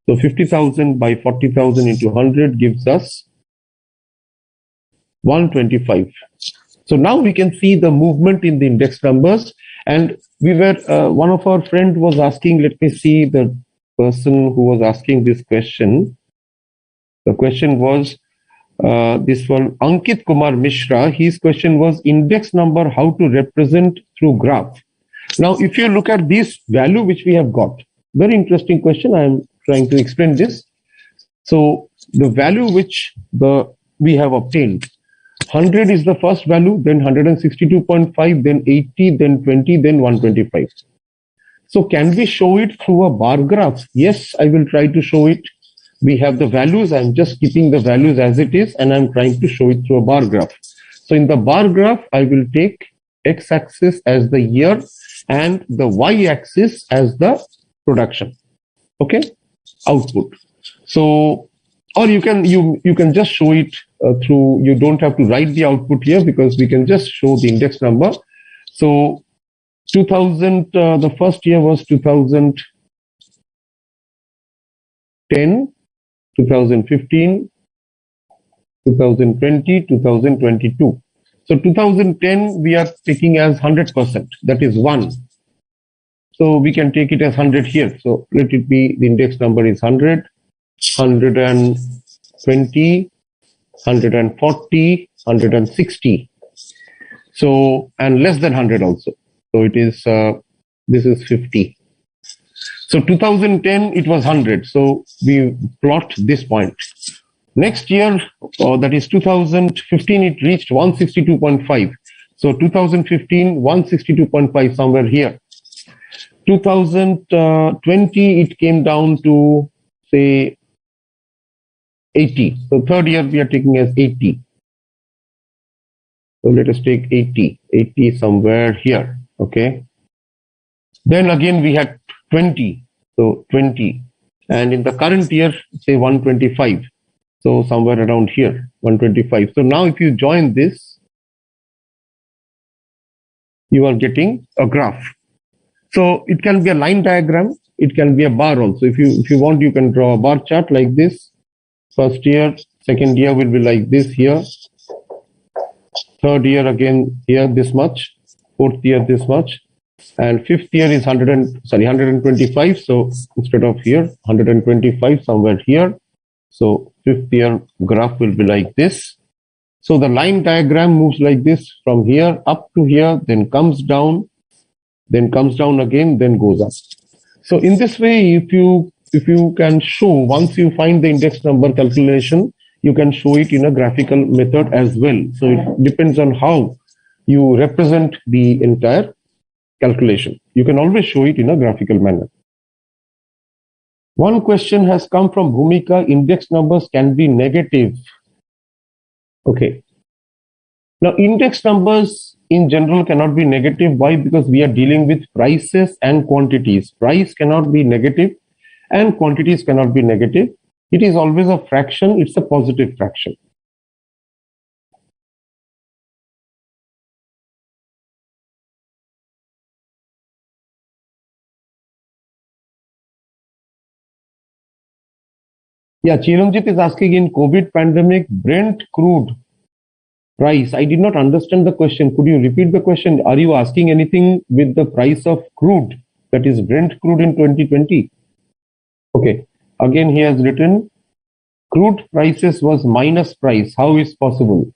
So 50,000 by 40,000 into 100 gives us 125. So now we can see the movement in the index numbers. And we were, one of our friend was asking, let me see the person who was asking this question. The question was, this one, Ankit Kumar Mishra, his question was index number, how to represent through graph. Now, if you look at this value which we have got, very interesting question. I am trying to explain this. So the value which we have obtained, 100 is the first value, then 162.5, then 80, then 20, then 125. So can we show it through a bar graph? Yes, I will try to show it. We have the values. I'm just keeping the values as it is, and I'm trying to show it through a bar graph. So in the bar graph, I will take x-axis as the year and the y-axis as the production. Okay, output. So, or you can just show it through. You don't have to write the output here because we can just show the index number. So 2000, the first year was 2010, 2015, 2020, 2022. So 2010 we are taking as 100%, that is 1. So we can take it as 100 here. So let it be, the index number is 100, 120, 140, 160. So, and less than 100 also. So it is, this is 50. So 2010, it was 100. So we plot this point. Next year, that is 2015, it reached 162.5. So 2015, 162.5, somewhere here. 2020, it came down to, say, 80. So third year, we are taking as 80. So let us take 80. 80 somewhere here. Okay. Then again, we had 20. So 20. And in the current year, say 125. So somewhere around here, 125. So now if you join this, you are getting a graph. So it can be a line diagram. It can be a bar also. If you want, you can draw a bar chart like this. First year, second year will be like this here. Third year again here this much. Fourth year this much. And fifth year is 125. So instead of here, 125 somewhere here. So fifth year graph will be like this. So the line diagram moves like this from here up to here, then comes down again, then goes up. So in this way, if you can show, once you find the index number calculation, you can show it in a graphical method as well. So it depends on how you represent the entire calculation. You can always show it in a graphical manner. One question has come from Bhumika: index numbers can be negative. Okay. Now, index numbers in general cannot be negative. Why? Because we are dealing with prices and quantities. Price cannot be negative and quantities cannot be negative. It is always a fraction. It's a positive fraction. Yeah, Chiranjit is asking, in COVID pandemic, Brent crude price. I did not understand the question. Could you repeat the question? Are you asking anything with the price of crude, that is Brent crude in 2020? Okay. Again, he has written crude prices was minus price. How is possible?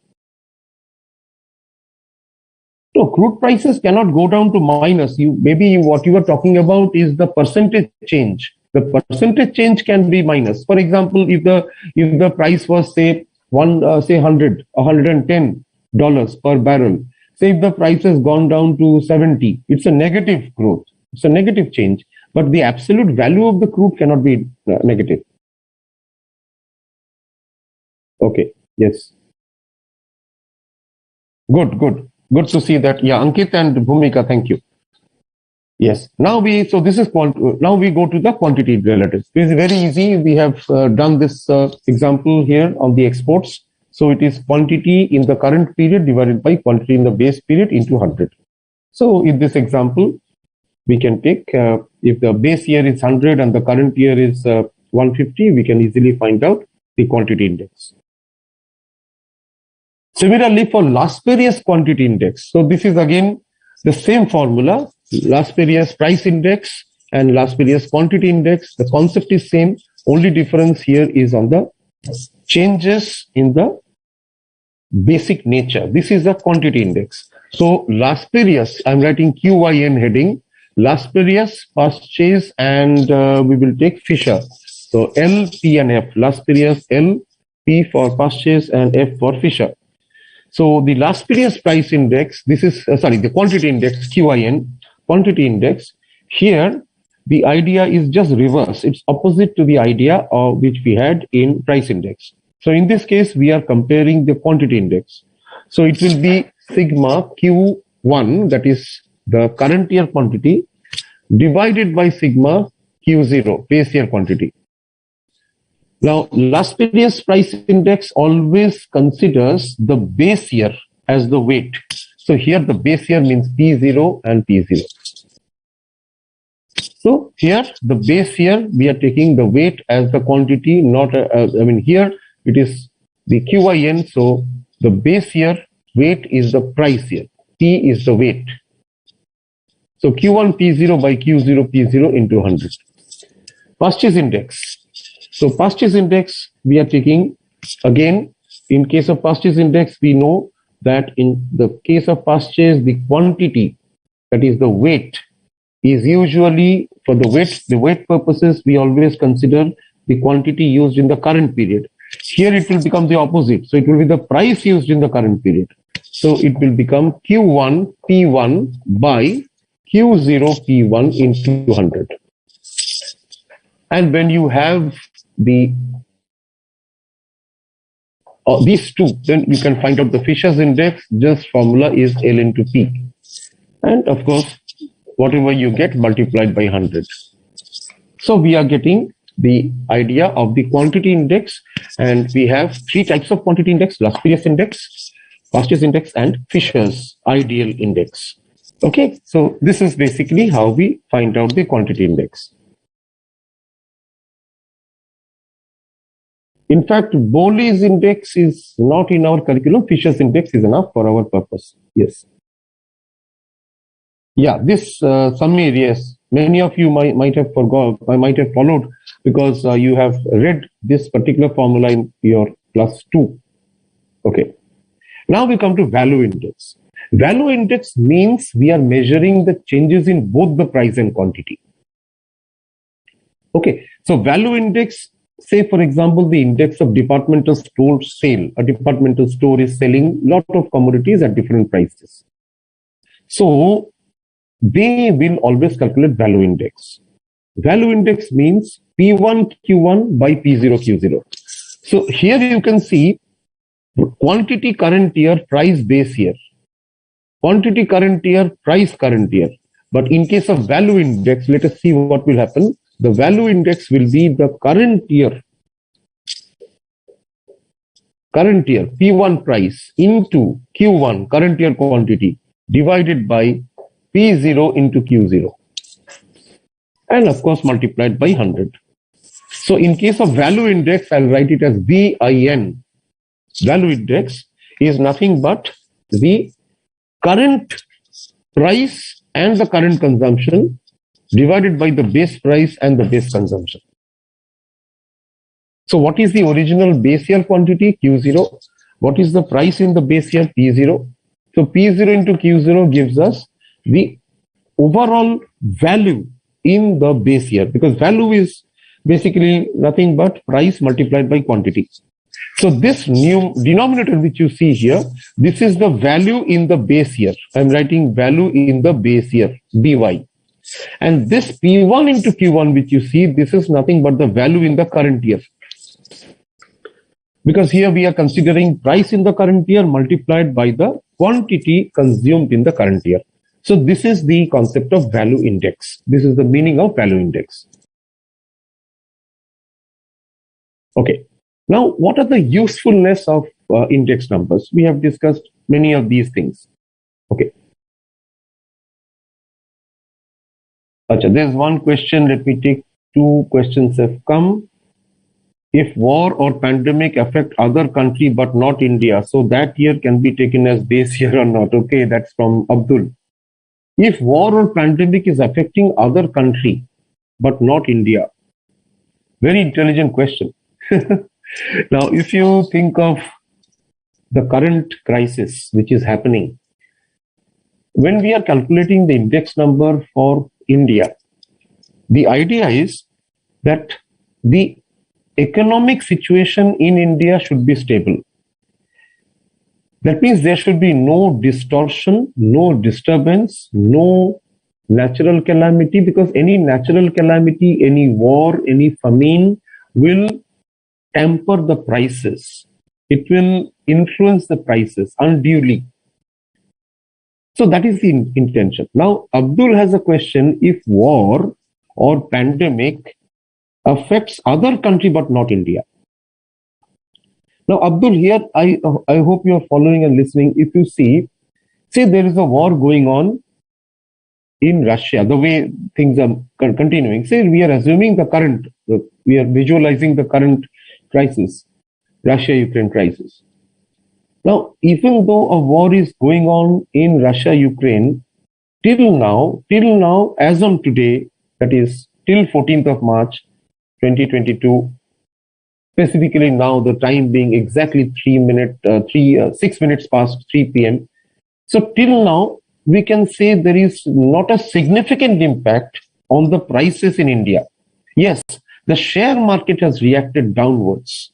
So crude prices cannot go down to minus. What you are talking about is the percentage change. The percentage change can be minus. For example, if the price was say $110 per barrel, say if the price has gone down to 70, it's a negative growth. It's a negative change. But the absolute value of the crude cannot be negative. Okay. Yes. Good to see that. Yeah, Ankit and Bhumika, thank you. Yes. Now we go to the quantity relatives. It is very easy. We have done this example here on the exports. So it is quantity in the current period divided by quantity in the base period into 100. So in this example, we can take, if the base year is 100 and the current year is 150, we can easily find out the quantity index. Similarly, for last period's quantity index. So this is again the same formula. Last period's price index and last period's quantity index. The concept is same. Only difference here is on the changes in the basic nature. This is the quantity index. So last period's, I'm writing QYN heading. Lasperius, Purchase, and we will take Fisher. So L, P, and F. Lasperius, L, P for Purchase, and F for Fisher. So the Lasperius price index, this is, the quantity index, QIN, quantity index. Here, the idea is just reverse. It's opposite to the idea of which we had in price index. So in this case, we are comparing the quantity index. So it will be sigma Q1, that is the current year quantity, divided by sigma Q0, base year quantity. Now, Lasperius price index always considers the base year as the weight. So here the base year means P0 and P0. So here the base year, we are taking the weight as the quantity, not, here it is the QIN. So the base year weight is the price year. P is the weight. So Q1 P0 by Q0 P0 into 100. Purchase index. So purchase index, we are taking, again, in case of purchase index, we know that in the case of purchase, the quantity, that is the weight, is usually, for the weight purposes, we always consider the quantity used in the current period. Here it will become the opposite. So it will be the price used in the current period. So it will become Q1 P1 by Q0 P1 into 100. And when you have the these two, then you can find out the Fisher's index. Just formula is L into P. And of course, whatever you get multiplied by 100. So we are getting the idea of the quantity index, and we have three types of quantity index: Lasperius index, Purchase index, and Fisher's ideal index. Okay, so this is basically how we find out the quantity index. In fact, Bowley's index is not in our curriculum. Fisher's index is enough for our purpose. Yes. Yeah, this some areas, many of you might have followed because you have read this particular formula in your class 2. Okay. Now we come to value index. Value index means we are measuring the changes in both the price and quantity. Okay. So value index, say for example, the index of departmental store sale. A departmental store is selling a lot of commodities at different prices. So they will always calculate value index. Value index means P1 Q1 by P0 Q0. So here you can see quantity current year, price base year. Quantity current year, price current year. But in case of value index, let us see what will happen. The value index will be the current year P1 price into Q1 current year quantity divided by P0 into Q0, and of course multiplied by 100. So in case of value index, I'll write it as VIN. Value index is nothing but the current price and the current consumption divided by the base price and the base consumption. So what is the original base year quantity? Q0. What is the price in the base year? P0. So P0 into Q0 gives us the overall value in the base year, because value is basically nothing but price multiplied by quantity. So this new denominator which you see here, this is the value in the base year. I'm writing value in the base year, BY. And this P1 into Q1 which you see, this is nothing but the value in the current year. Because here we are considering price in the current year multiplied by the quantity consumed in the current year. So this is the concept of value index. This is the meaning of value index. Okay. Now, what are the usefulness of index numbers? We have discussed many of these things. Okay. Achha, there's one question. Let me take two questions have come. If war or pandemic affect other country but not India, so that year can be taken as base year or not? Okay, that's from Abdul. If war or pandemic is affecting other country but not India, very intelligent question. Now, if you think of the current crisis which is happening, when we are calculating the index number for India. The idea is that the economic situation in India should be stable. That means there should be no distortion, no disturbance, no natural calamity, because any natural calamity, any war, any famine will temper the prices. It will influence the prices unduly. So that is the intention. Now, Abdul has a question: if war or pandemic affects other country but not India. Now, Abdul, here I hope you are following and listening. If you see, say there is a war going on in Russia, the way things are continuing. Say we are assuming the current, we are visualizing the current crisis, Russia-Ukraine crisis. Now, even though a war is going on in Russia-Ukraine, till now, as on today, that is till 14th of March, 2022, specifically now, the time being exactly 6 minutes past 3 p.m. So till now, we can say there is not a significant impact on the prices in India. Yes, the share market has reacted downwards.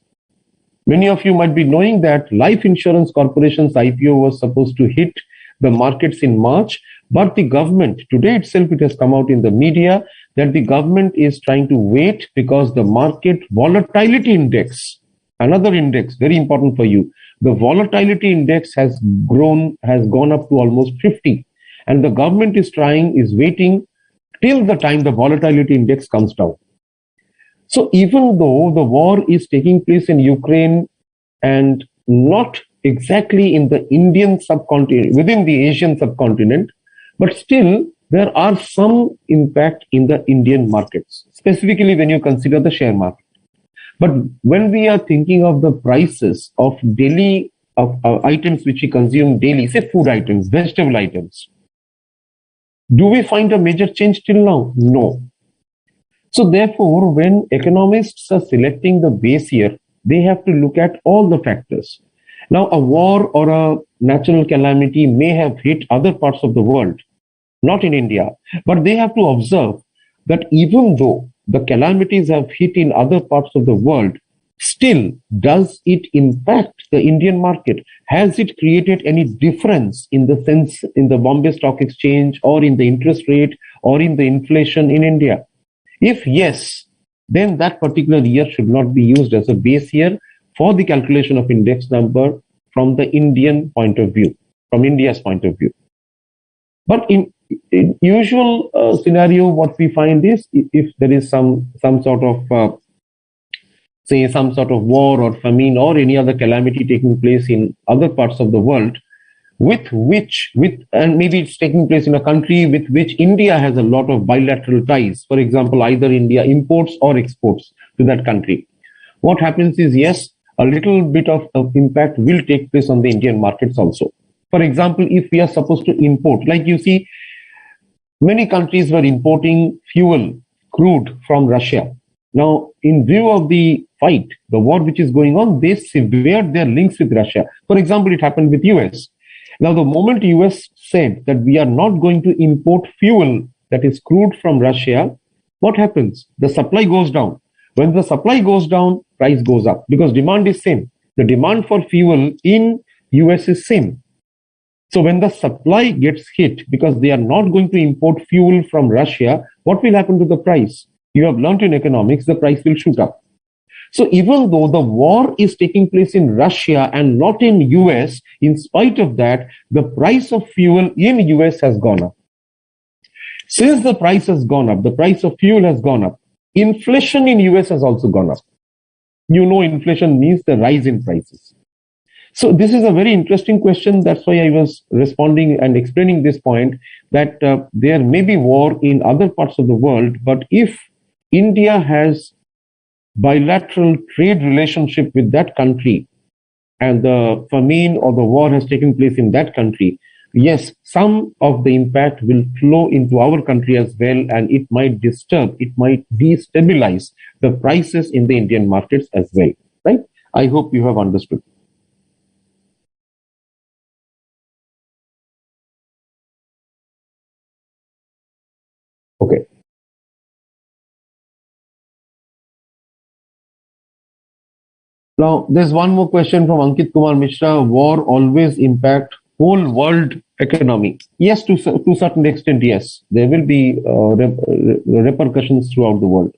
Many of you might be knowing that Life Insurance Corporation's IPO was supposed to hit the markets in March, but the government, today itself it has come out in the media that the government is trying to wait because the market volatility index, another index, very important for you, the volatility index has gone up to almost 50. And the government is waiting till the time the volatility index comes down. So even though the war is taking place in Ukraine and not exactly in the Indian subcontinent, within the Asian subcontinent, but still there are some impact in the Indian markets, specifically when you consider the share market. But when we are thinking of the prices of daily of items which we consume daily, say food items, vegetable items, do we find a major change till now? No. So therefore, when economists are selecting the base year, they have to look at all the factors. Now, a war or a natural calamity may have hit other parts of the world, not in India, but they have to observe that even though the calamities have hit in other parts of the world, still, does it impact the Indian market? Has it created any difference in the sense in the Bombay Stock Exchange or in the interest rate or in the inflation in India? If yes, then that particular year should not be used as a base year for the calculation of index number from the Indian point of view, from India's point of view. But in usual scenario, what we find is if there is some sort of say some sort of war or famine or any other calamity taking place in other parts of the world, and maybe it's taking place in a country with which India has a lot of bilateral ties. For example, either India imports or exports to that country. What happens is, yes, a little bit of impact will take place on the Indian markets also. For example, if we are supposed to import, like you see, many countries were importing fuel, crude from Russia. Now, in view of the fight, the war which is going on, they severed their links with Russia. For example, it happened with US. Now, the moment US said that we are not going to import fuel that is crude from Russia, what happens? The supply goes down. When the supply goes down, price goes up because demand is same. The demand for fuel in US is same. So when the supply gets hit because they are not going to import fuel from Russia, what will happen to the price? You have learned in economics, the price will shoot up. So even though the war is taking place in Russia and not in US, in spite of that, the price of fuel in US has gone up. Since the price has gone up, the price of fuel has gone up, inflation in US has also gone up. You know, inflation means the rise in prices. So this is a very interesting question. That's why I was responding and explaining this point that there may be war in other parts of the world, but if India has bilateral trade relationship with that country and the famine or the war has taken place in that country, yes, some of the impact will flow into our country as well, and it might disturb, it might destabilize the prices in the Indian markets as well, right? I hope you have understood. Okay. Now, there's one more question from Ankit Kumar Mishra. War always impact whole world economy? Yes, to certain extent, yes. There will be repercussions throughout the world.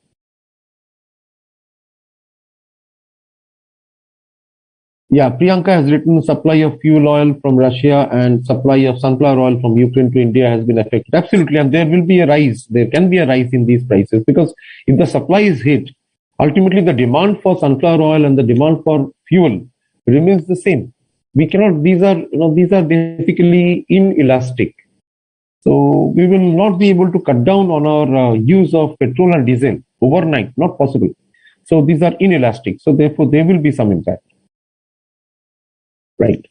Yeah, Priyanka has written supply of fuel oil from Russia and supply of sunflower oil from Ukraine to India has been affected. Absolutely, and there will be a rise. There can be a rise in these prices because if the supply is hit, ultimately the demand for sunflower oil and the demand for fuel remains the same. We cannot. These are basically inelastic. So we will not be able to cut down on our use of petrol and diesel overnight. Not possible. So these are inelastic. So therefore, there will be some impact. Right.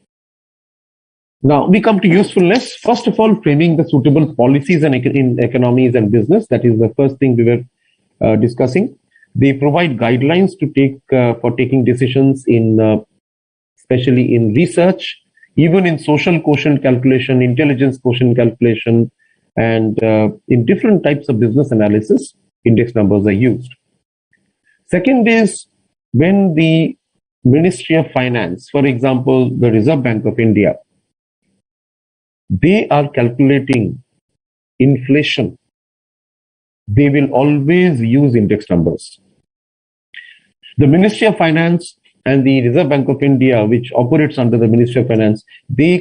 Now we come to usefulness. First of all, framing the suitable policies and in economies and business. That is the first thing we were discussing. They provide guidelines to take for taking decisions in, especially in research, even in social quotient calculation, intelligence quotient calculation, and in different types of business analysis. Index numbers are used. Second is when the Ministry of Finance, for example, the Reserve Bank of India, they are calculating inflation, they will always use index numbers. The Ministry of Finance and the Reserve Bank of India, which operates under the Ministry of Finance, they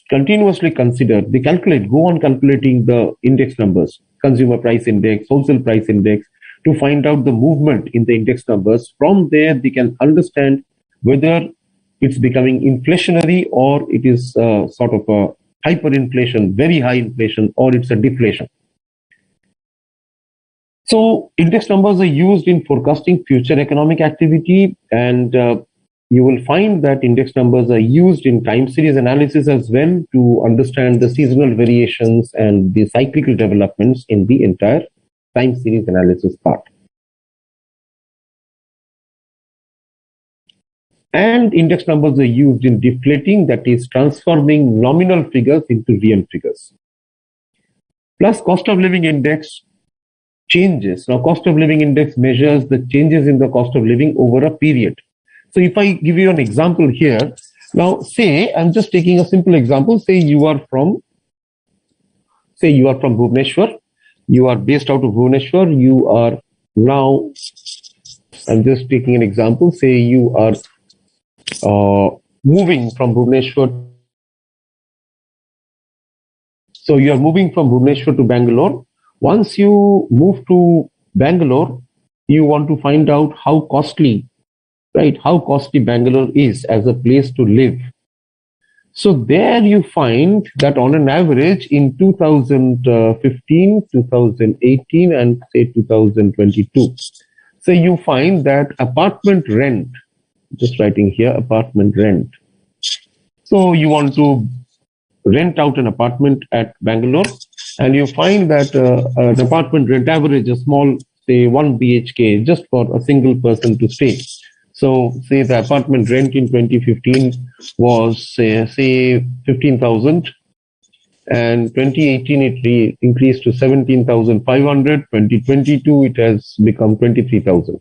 continuously consider, they go on calculating the index numbers, consumer price index, wholesale price index, to find out the movement in the index numbers. From there, they can understand whether it's becoming inflationary or it is sort of a hyperinflation, very high inflation, or it's a deflation. So index numbers are used in forecasting future economic activity, and you will find that index numbers are used in time series analysis as well to understand the seasonal variations and the cyclical developments in the entire time series analysis part. And index numbers are used in deflating, that is transforming nominal figures into real figures. Plus cost of living index changes. Now cost of living index measures the changes in the cost of living over a period. So if I give you an example here, now say, I'm just taking a simple example, say you are from Bhubaneswar, you are based out of Bhubaneswar, you are now, I'm just taking an example, say you are moving from Bhubaneswar. So you are moving from Bhubaneswar to Bangalore. Once you move to Bangalore, you want to find out how costly Bangalore is as a place to live. So there you find that on an average in 2015, 2018, and say 2022, so you find that apartment rent, just writing here, apartment rent. So you want to rent out an apartment at Bangalore, and you find that an apartment rent average, a small, say 1 BHK, just for a single person to stay. So say the apartment rent in 2015 was say 15,000, and 2018 it increased to 17,500. 2022 it has become 23,000.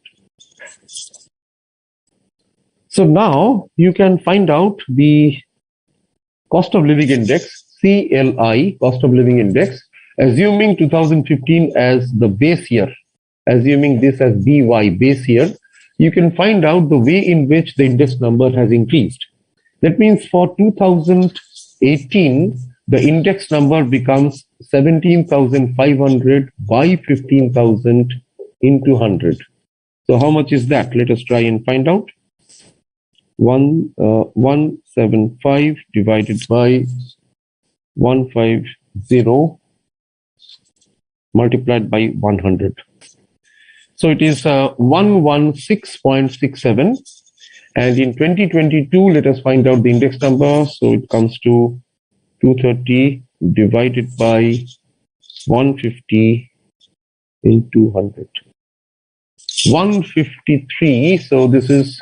So now you can find out the cost of living index, CLI, cost of living index, assuming 2015 as the base year, assuming this as BY, base year, you can find out the way in which the index number has increased. That means for 2018, the index number becomes 17,500 by 15,000 into 100. So how much is that? Let us try and find out. 175 divided by 150 multiplied by 100. So it is 116.67. And in 2022, let us find out the index number. So it comes to 230 divided by 150 into 100. 153. So this is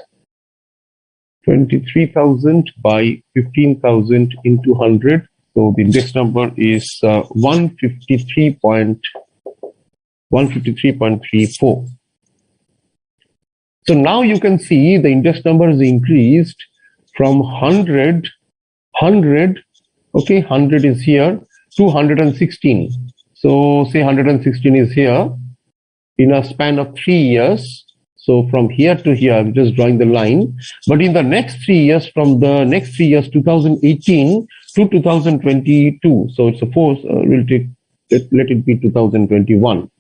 23,000 by 15,000 into 100. So the index number is 153.67. 153.34. So now you can see the index number is increased from 100, okay, 100 is here, to 116. So say 116 is here in a span of 3 years. So from here to here, I'm just drawing the line. But in the next 3 years, from the next 3 years, 2018 to 2022. So it's a force, we'll take, let it be 2021.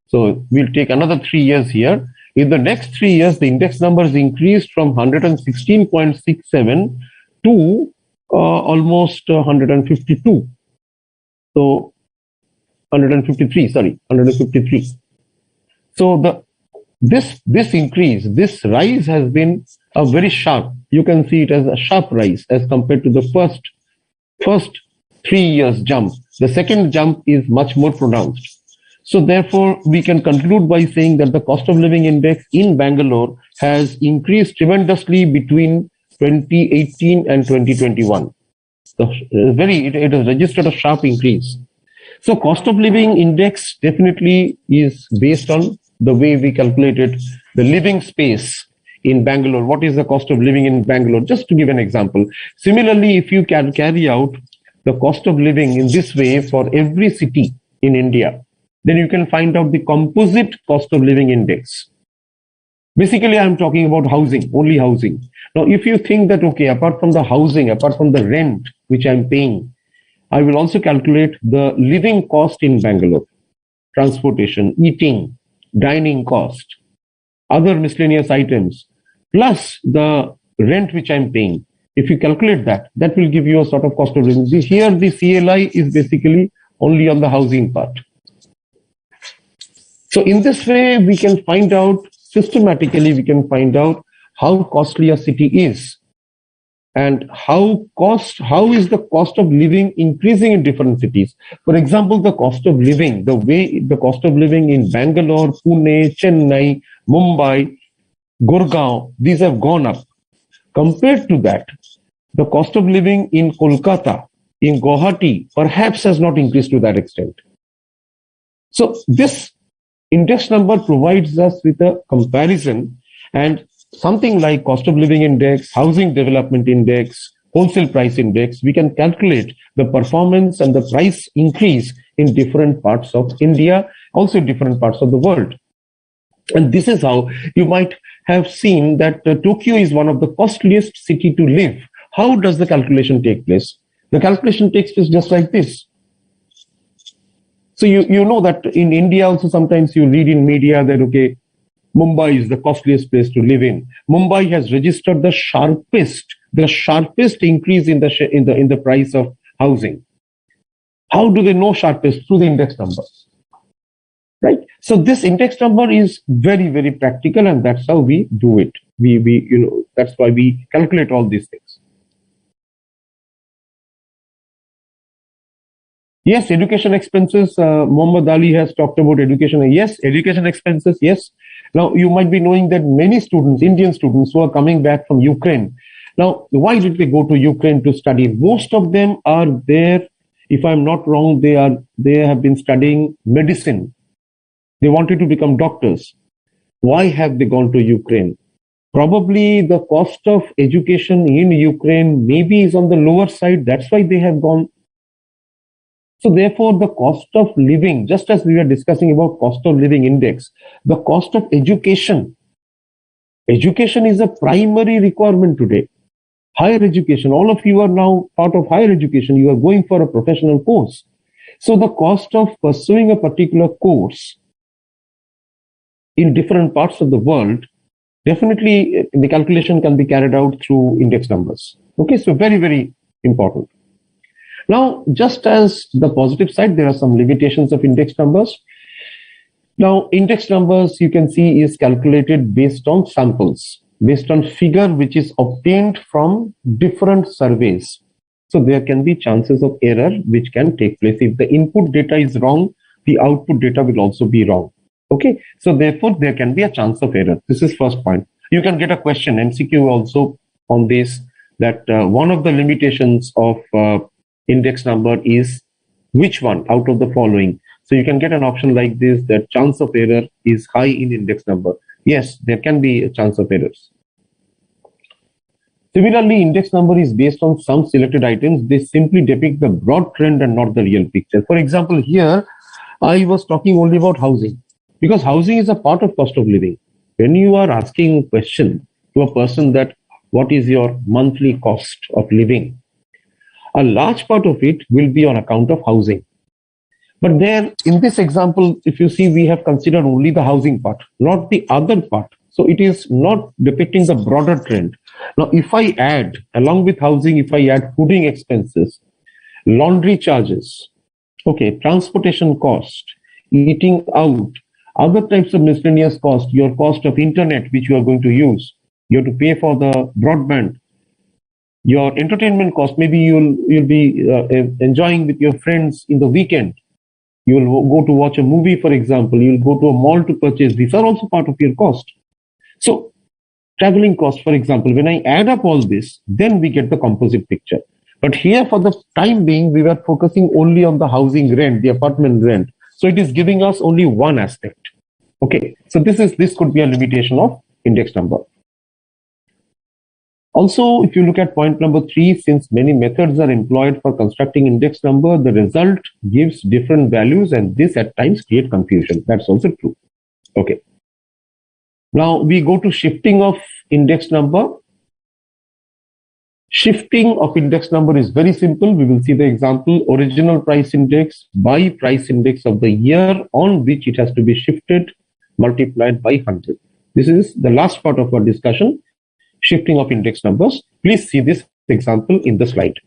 So we'll take another 3 years here. In the next 3 years, the index number is increased from 116.67 to almost 152. So 153, sorry, 153. So this increase, this rise has been a very sharp. You can see it as a sharp rise as compared to the first 3 years jump. The second jump is much more pronounced. So therefore, we can conclude by saying that the cost of living index in Bangalore has increased tremendously between 2018 and 2021. So it has registered a sharp increase. So cost of living index definitely is based on the way we calculated the living space in Bangalore. What is the cost of living in Bangalore? Just to give an example. Similarly, if you can carry out the cost of living in this way for every city in India, then you can find out the composite cost of living index. Basically, I'm talking about housing, only housing. Now, if you think that, okay, apart from the housing, apart from the rent which I'm paying, I will also calculate the living cost in Bangalore, transportation, eating, dining cost, other miscellaneous items, plus the rent which I'm paying. If you calculate that, that will give you a sort of cost of living. Here, the CLI is basically only on the housing part. So in this way, we can find out, systematically, we can find out how costly a city is and how is the cost of living increasing in different cities. For example, the cost of living, the cost of living in Bangalore, Pune, Chennai, Mumbai, Gurgaon, these have gone up. Compared to that, the cost of living in Kolkata, in Guwahati, perhaps has not increased to that extent. So this index number provides us with a comparison, and something like cost of living index, housing development index, wholesale price index, we can calculate the performance and the price increase in different parts of India, also different parts of the world. And this is how you might have seen that Tokyo is one of the costliest city to live. How does the calculation take place? The calculation takes place just like this. So you know that in India also sometimes you read in media that, okay, Mumbai is the costliest place to live in. Mumbai has registered the sharpest increase in the price of housing. How do they know sharpest? Through the index number, right? So this index number is very, very practical, and that's how we do it. That's why we calculate all these things. Yes, education expenses. Muhammad Ali has talked about education. Yes, education expenses. Yes. Now, you might be knowing that many students, Indian students who are coming back from Ukraine. Now, why did they go to Ukraine to study? Most of them are there. If I'm not wrong, they have been studying medicine. They wanted to become doctors. Why have they gone to Ukraine? Probably the cost of education in Ukraine maybe is on the lower side. That's why they have gone. So therefore, the cost of living, just as we were discussing about cost of living index, the cost of education is a primary requirement today. Higher education, all of you are now part of higher education. You are going for a professional course. So the cost of pursuing a particular course in different parts of the world, definitely the calculation can be carried out through index numbers. Okay, so very, very important. Now, just as the positive side, there are some limitations of index numbers. Now, index numbers, you can see, is calculated based on samples, based on figure which is obtained from different surveys. So there can be chances of error which can take place. If the input data is wrong, the output data will also be wrong. Okay, so therefore there can be a chance of error. This is first point. You can get a question, MCQ also on this, that one of the limitations of index number is which one out of the following? So you can get an option like this, that chance of error is high in index number. Yes, there can be a chance of errors. Similarly, index number is based on some selected items. They simply depict the broad trend and not the real picture. For example, here I was talking only about housing, because housing is a part of cost of living. When you are asking a question to a person that what is your monthly cost of living, a large part of it will be on account of housing. But there, in this example, if you see, we have considered only the housing part, not the other part. So it is not depicting the broader trend. Now, if I add, along with housing, if I add fooding expenses, laundry charges, okay, transportation cost, eating out, other types of miscellaneous cost, your cost of internet, which you are going to use, you have to pay for the broadband, your entertainment cost, maybe you'll be enjoying with your friends in the weekend. You will go to watch a movie, for example, you'll go to a mall to purchase. These are also part of your cost. So traveling cost, for example, when I add up all this, then we get the composite picture. But here, for the time being, we were focusing only on the housing rent, the apartment rent. So it is giving us only one aspect. Okay, so this could be a limitation of index number. Also, if you look at point number 3, since many methods are employed for constructing index number, the result gives different values, and this at times create confusion. That's also true. Okay. Now we go to shifting of index number. Shifting of index number is very simple. We will see the example: original price index by price index of the year on which it has to be shifted, multiplied by 100. This is the last part of our discussion. Shifting of index numbers. Please see this example in the slide.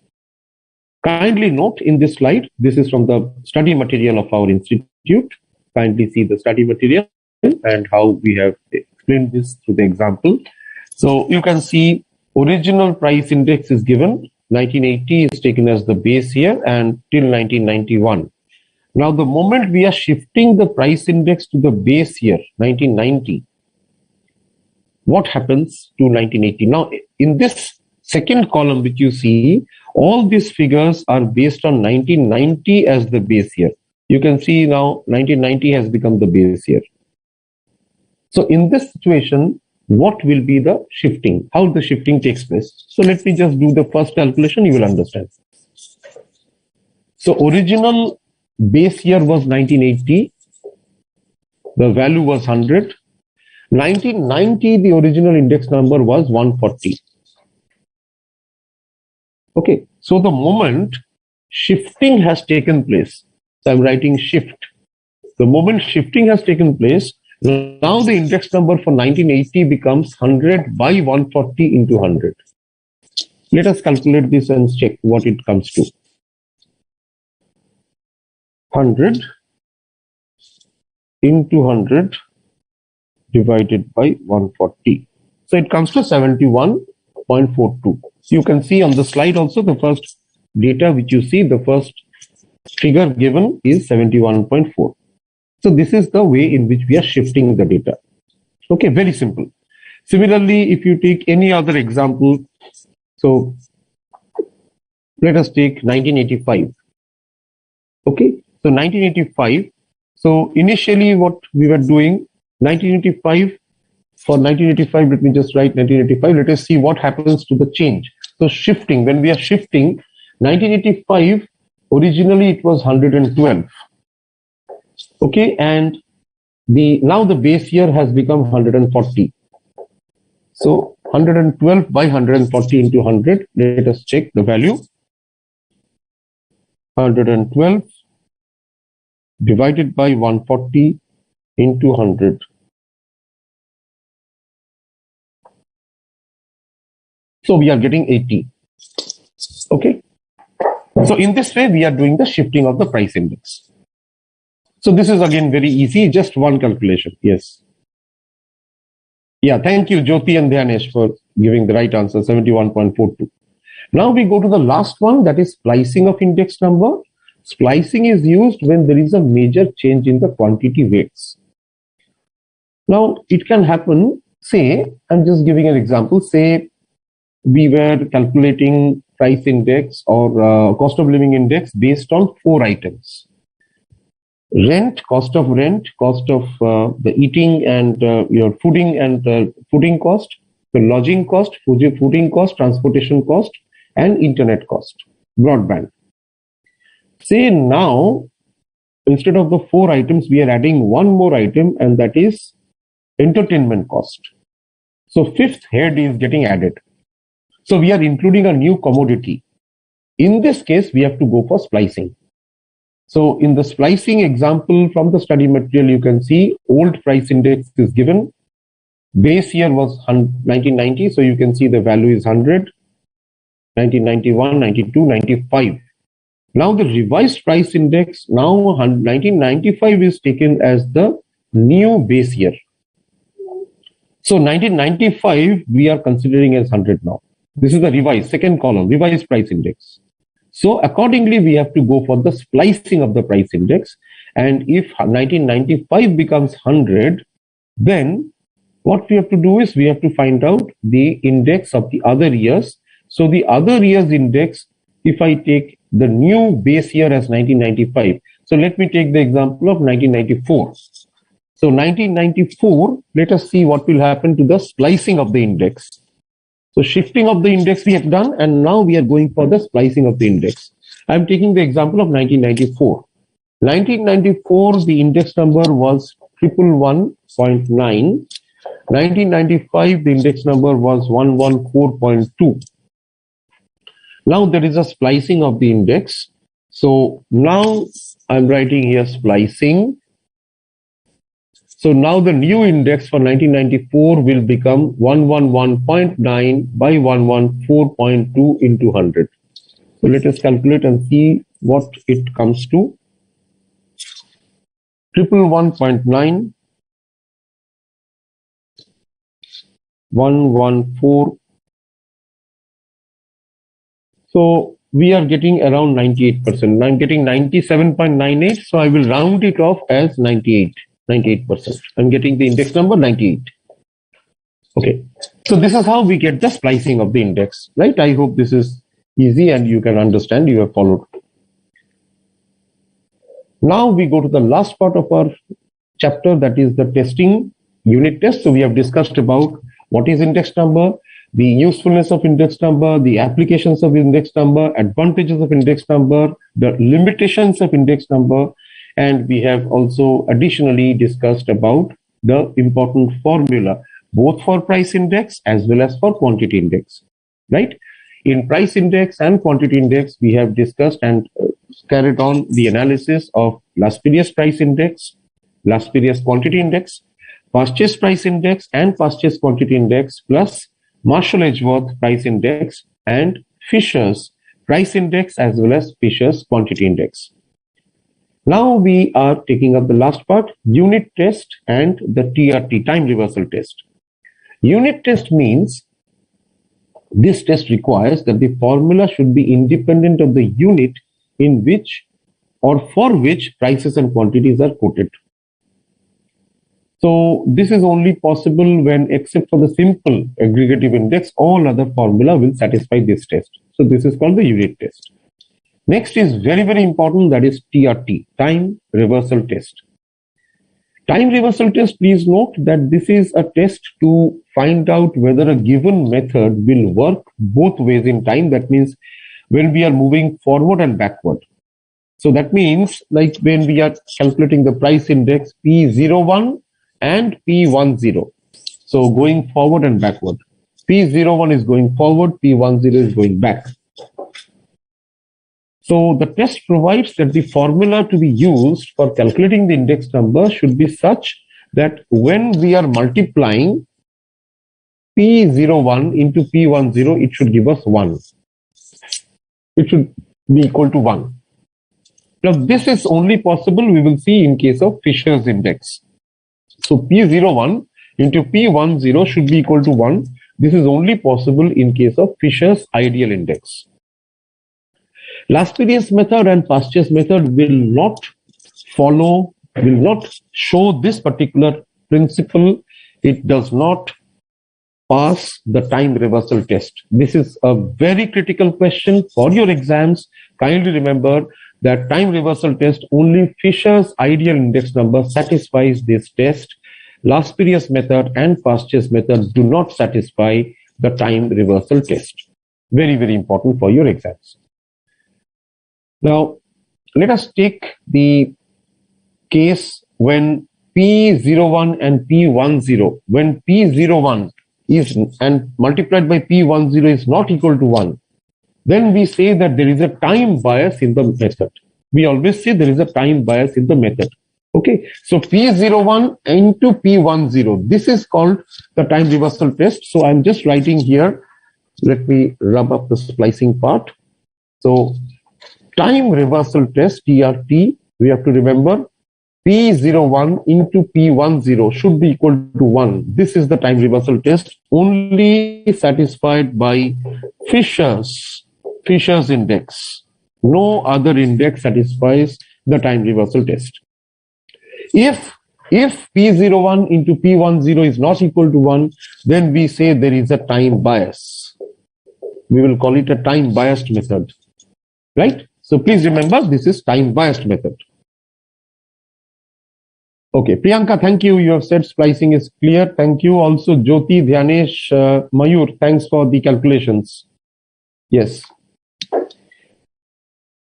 Kindly note in this slide, this is from the study material of our institute. Kindly see the study material and how we have explained this through the example. So you can see original price index is given. 1980 is taken as the base year and till 1991. Now the moment we are shifting the price index to the base year, 1990, what happens to 1980? Now, in this second column which you see, all these figures are based on 1990 as the base year. You can see now 1990 has become the base year. So in this situation, what will be the shifting? How the shifting takes place? So let me just do the first calculation, you will understand. So original base year was 1980. The value was 100. 1990, the original index number was 140. Okay, so the moment shifting has taken place, so I'm writing shift. The moment shifting has taken place, now the index number for 1980 becomes 100 by 140 into 100. Let us calculate this and check what it comes to. 100 into 100 divided by 140. So it comes to 71.42. You can see on the slide also the first data which you see, the first figure given is 71.4. So this is the way in which we are shifting the data. Okay, very simple. Similarly, if you take any other example, so let us take 1985. Okay, so 1985. So initially what we were doing, 1985, for 1985, let me just write 1985. Let us see what happens to the change. So shifting, when we are shifting, 1985, originally it was 112. Okay, and now the base year has become 140. So 112 by 140 into 100. Let us check the value. 112 divided by 140 into 100. So we are getting 80. Okay. So in this way, we are doing the shifting of the price index. So this is again very easy, just one calculation. Yes. Yeah, thank you, Jyoti and Dhyanesh, for giving the right answer, 71.42. Now we go to the last one, that is splicing of index number. Splicing is used when there is a major change in the quantity weights. Now it can happen, say, I'm just giving an example, say we were calculating price index or cost of living index based on 4 items. cost of the eating and your fooding and fooding cost, the lodging cost, fooding cost, transportation cost, and internet cost, broadband. Say now, instead of the 4 items, we are adding one more item, and that is entertainment cost. So fifth head is getting added. So we are including a new commodity. In this case, we have to go for splicing. So in the splicing example from the study material, you can see old price index is given. Base year was 1990, so you can see the value is 100, 1991, 92, 95. Now the revised price index, now 1995 is taken as the new base year. So 1995 we are considering as 100 now. This is the revised, second column, revised price index. So accordingly, we have to go for the splicing of the price index. And if 1995 becomes 100, then what we have to do is we have to find out the index of the other years. So the other years index, if I take the new base year as 1995. So let me take the example of 1994. So 1994, let us see what will happen to the splicing of the index. So shifting of the index we have done, and now we are going for the splicing of the index. I'm taking the example of 1994. 1994, the index number was 111.9. 1995, the index number was 114.2. Now there is a splicing of the index. So now I'm writing here splicing. So now the new index for 1994 will become 111.9 by 114.2 into 100. So let us calculate and see what it comes to. 111.9, 114. So we are getting around 98%. I'm getting 97.98. So I will round it off as 98%. I'm getting the index number 98. Okay. So this is how we get the splicing of the index, right? I hope this is easy and you can understand, you have followed. Now we go to the last part of our chapter, that is the testing unit test. So we have discussed about what is index number, the usefulness of index number, the applications of index number, advantages of index number, the limitations of index number, and we have also additionally discussed about the important formula, both for price index as well as for quantity index, right? In price index and quantity index, we have discussed and carried on the analysis of last period's price index, last period's quantity index, purchase price index and purchase quantity index, plus Marshall-Edgeworth price index and Fisher's price index as well as Fisher's quantity index. Now we are taking up the last part, unit test and the TRT, time reversal test. Unit test means this test requires that the formula should be independent of the unit in which or for which prices and quantities are quoted. So this is only possible when, except for the simple aggregative index, all other formula will satisfy this test. So this is called the unit test. Next is very, very important, that is TRT, time reversal test. Time reversal test, please note that this is a test to find out whether a given method will work both ways in time. That means when we are moving forward and backward. So that means like when we are calculating the price index P01 and P10. So going forward and backward. P01 is going forward, P10 is going back. So the test provides that the formula to be used for calculating the index number should be such that when we are multiplying P01 into P10, it should give us 1. It should be equal to 1. Now this is only possible, we will see, in case of Fisher's index. So P01 into P10 should be equal to 1. This is only possible in case of Fisher's ideal index. Last period's method and past year's method will not show this particular principle. It does not pass the time reversal test. This is a very critical question for your exams. Kindly remember, that time reversal test, only Fisher's ideal index number satisfies this test. Last Pires method and past chase method do not satisfy the time reversal test. Very, very important for your exams. Now, let us take the case when P01 and P10, when P01 is and multiplied by P10 is not equal to 1, then we say that there is a time bias in the method. We always say there is a time bias in the method. Okay, so P01 into P10, this is called the time reversal test. So I'm just writing here, let me rub up the splicing part. So time reversal test, TRT, we have to remember P01 into P10 should be equal to 1. This is the time reversal test, only satisfied by Fisher's index. No other index satisfies the time reversal test. If P01 into P10 is not equal to 1, then we say there is a time bias. We will call it a time biased method, right? So please remember, this is time biased method. Okay, Priyanka, thank you. You have said splicing is clear. Thank you. Also, Jyoti, Dhyanesh, Mayur, thanks for the calculations. Yes.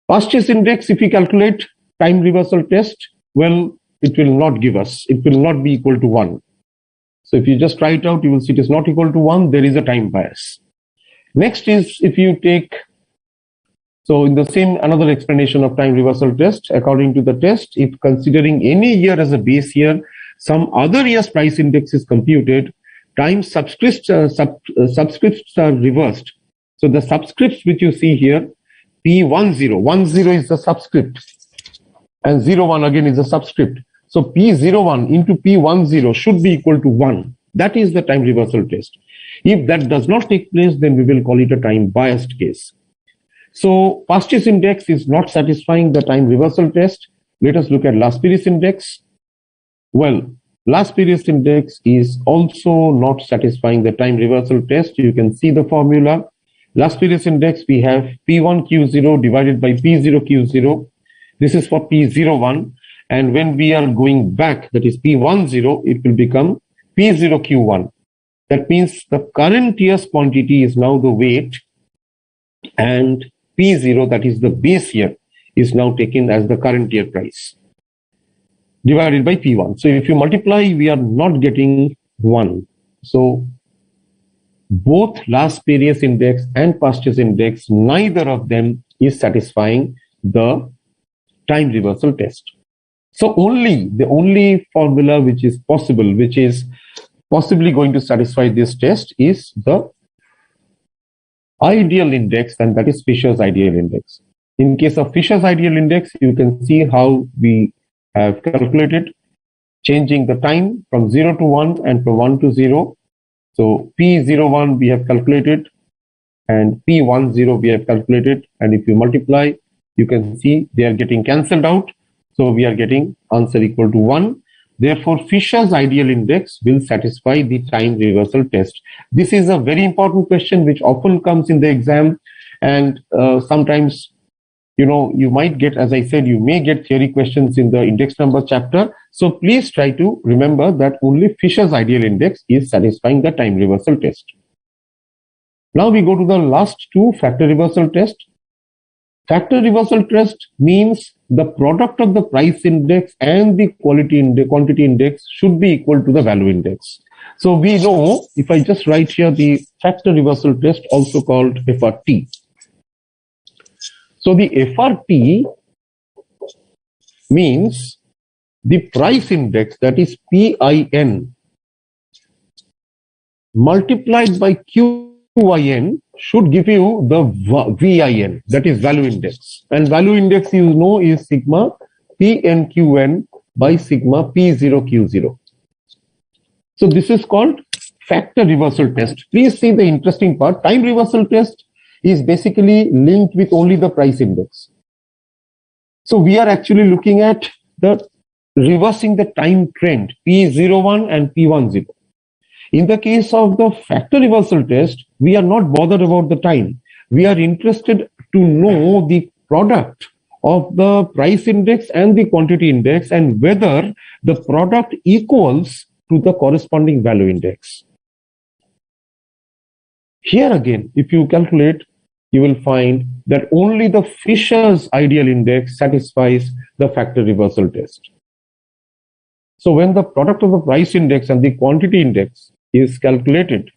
Past chase index, if we calculate time reversal test, well, it will not give us, it will not be equal to 1. So if you just try it out, you will see it is not equal to 1. There is a time bias. Next is if you take, so in the same, another explanation of time reversal test, according to the test, if considering any year as a base year, some other year's price index is computed, time subscripts are reversed. So the subscripts which you see here, P10, 10 is the subscript and 01 again is a subscript. So P01 into P10 should be equal to 1. That is the time reversal test. If that does not take place, then we will call it a time biased case. So past chase index is not satisfying the time reversal test. Let us look at last Pires index. Well, last Pires index is also not satisfying the time reversal test. You can see the formula. Last Pires index, we have P1Q0 divided by P0Q0. This is for P01. And when we are going back, that is P10, it will become P0Q1. That means the current year's quantity is now the weight, and P0, that is the base year, is now taken as the current year price divided by P1. So if you multiply, we are not getting 1. So both last Pires index and past chase index, neither of them is satisfying the time reversal test. So the only formula which is possible, which is possibly going to satisfy this test, is the ideal index, and that is Fisher's ideal index. In case of Fisher's ideal index, you can see how we have calculated, changing the time from 0 to 1 and from 1 to 0. So P01 we have calculated and P10 we have calculated, and if you multiply, you can see they are getting cancelled out. So we are getting answer equal to 1. Therefore, Fisher's ideal index will satisfy the time reversal test. This is a very important question which often comes in the exam, and sometimes, you might get, as I said, you may get theory questions in the index number chapter. So please try to remember that only Fisher's ideal index is satisfying the time reversal test. Now we go to the last two, factor reversal test. Factor reversal test means the product of the price index and the quantity index should be equal to the value index. So we know, if I just write here the factor reversal test, also called FRT. So the FRT means the price index, that is PIN, multiplied by QIN should give you the VIN, that is value index. And value index, is sigma PNQN by sigma P0Q0. So this is called factor reversal test. Please see the interesting part. Time reversal test is basically linked with only the price index. So we are actually looking at the reversing the time trend, P01 and P10. In the case of the factor reversal test, we are not bothered about the time. We are interested to know the product of the price index and the quantity index and whether the product equals to the corresponding value index. Here again, if you calculate, you will find that only the Fisher's ideal index satisfies the factor reversal test. So when the product of the price index and the quantity index is calculated,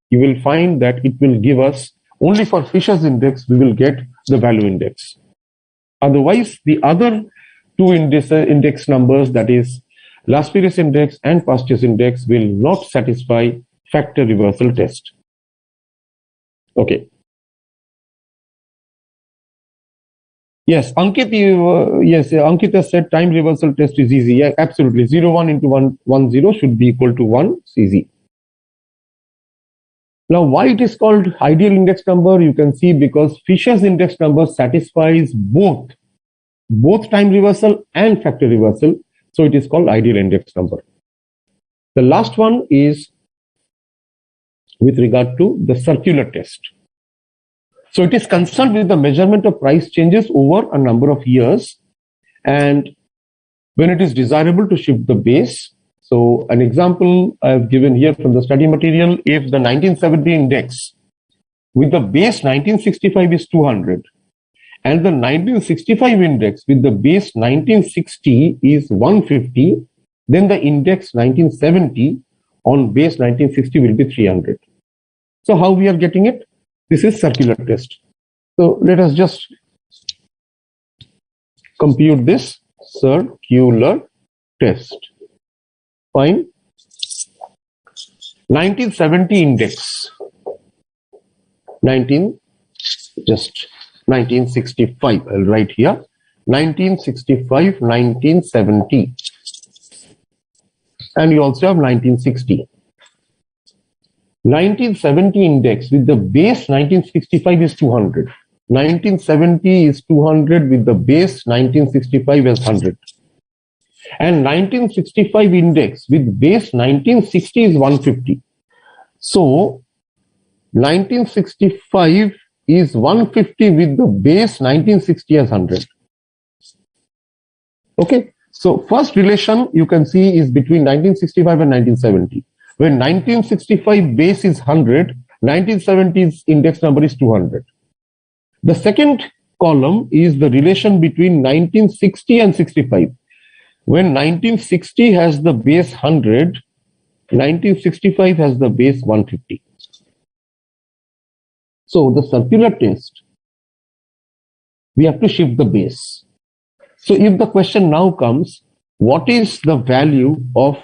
you will find that it will give us only for Fisher's index, we will get the value index. Otherwise, the other two index numbers, that is last period index and past year's index, will not satisfy factor reversal test. Okay. Yes, Ankit, Ankit has said time reversal test is easy. Yeah, absolutely. 0, 1 into 1, 1, 0 should be equal to 1. It's easy. Now, why it is called ideal index number? You can see because Fisher's index number satisfies both time reversal and factor reversal. So it is called ideal index number. The last one is with regard to the circular test. So it is concerned with the measurement of price changes over a number of years and when it is desirable to shift the base. So an example I have given here from the study material, if the 1970 index with the base 1965 is 200 and the 1965 index with the base 1960 is 150, then the index 1970 on base 1960 will be 300. So how we are getting it? This is circular test. So let us just compute this circular test. Fine. 1970 index. 1965. I'll write here. 1965, 1970. And you also have 1960. 1970 index with the base 1965 is 200. 1970 is 200 with the base 1965 as 100. And 1965 index with base 1960 is 150. So 1965 is 150 with the base 1960 as 100. Okay. So first relation you can see is between 1965 and 1970. When 1965 base is 100, 1970's index number is 200. The second column is the relation between 1960 and 65. When 1960 has the base 100, 1965 has the base 150. So the circular test, we have to shift the base. So if the question now comes, what is the value of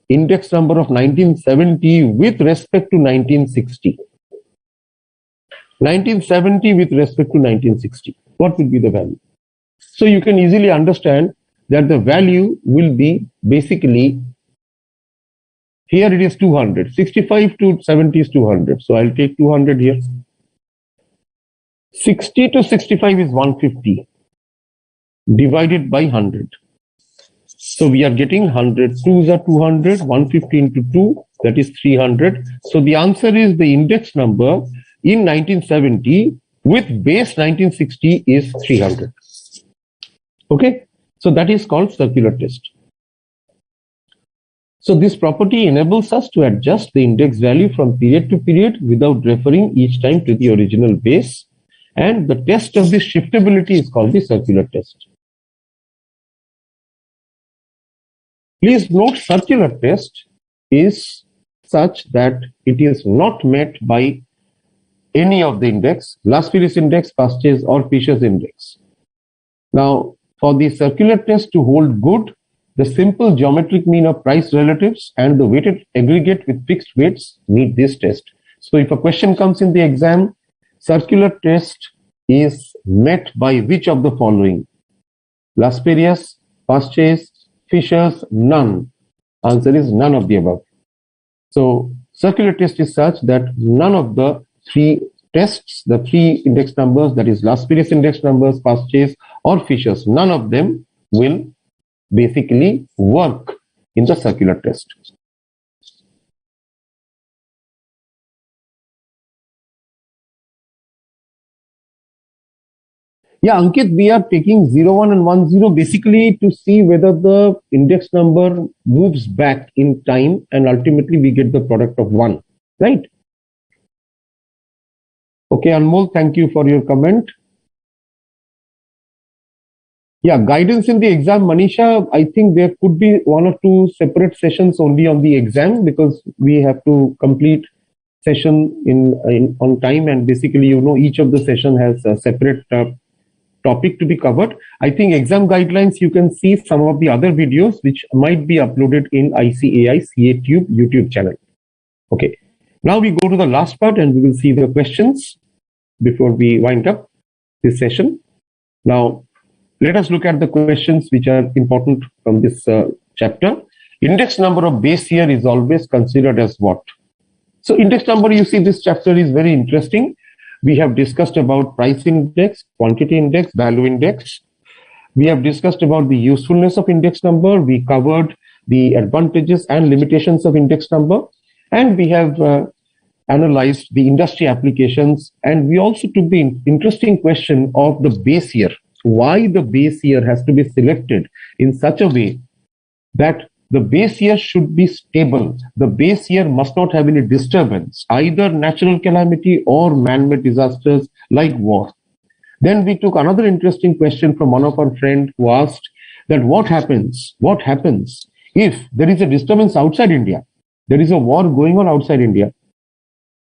index number of 1970 with respect to 1960? 1970 with respect to 1960. What will be the value? So you can easily understand that the value will be basically, here it is 200. 65 to 70 is 200. So I'll take 200 here. 60 to 65 is 150 divided by 100. So we are getting 100. 2s are 200. 150 into 2, that is 300. So the answer is the index number in 1970 with base 1960 is 300. Okay. So that is called circular test. So this property enables us to adjust the index value from period to period without referring each time to the original base. And the test of this shiftability is called the circular test. Please note, circular test is such that it is not met by any of the index, last period index, past year's or Fisher's index. Now, for the circular test to hold good, the simple geometric mean of price relatives and the weighted aggregate with fixed weights meet this test. So if a question comes in the exam, circular test is met by which of the following? Last period, past year's, Fisher's, none. Answer is none of the above. So circular test is such that none of the three tests, the three index numbers, that is last period index numbers, past year's or Fisher's, none of them will basically work in the circular test. Yeah, Ankit, we are taking 0, 1 and 1, 0 basically to see whether the index number moves back in time and ultimately we get the product of 1, right? Okay, Anmol, thank you for your comment. Yeah, guidance in the exam, Manisha, I think there could be 1 or 2 separate sessions only on the exam because we have to complete session in on time, and basically, each of the session has a separate topic to be covered. I think exam guidelines, you can see some of the other videos which might be uploaded in ICAI CATube YouTube channel. Okay, now we go to the last part and we will see the questions before we wind up this session. Now, let us look at the questions which are important from this chapter. Index number of base year is always considered as what? So index number, you see this chapter is very interesting. We have discussed about price index, quantity index, value index. We have discussed about the usefulness of index number. We covered the advantages and limitations of index number. And we have analyzed the industry applications. And we also took the interesting question of the base year. Why the base year has to be selected in such a way that the base year should be stable. The base year must not have any disturbance, either natural calamity or man-made disasters like war. Then we took another interesting question from one of our friends who asked that what happens if there is a disturbance outside India? There is a war going on outside India.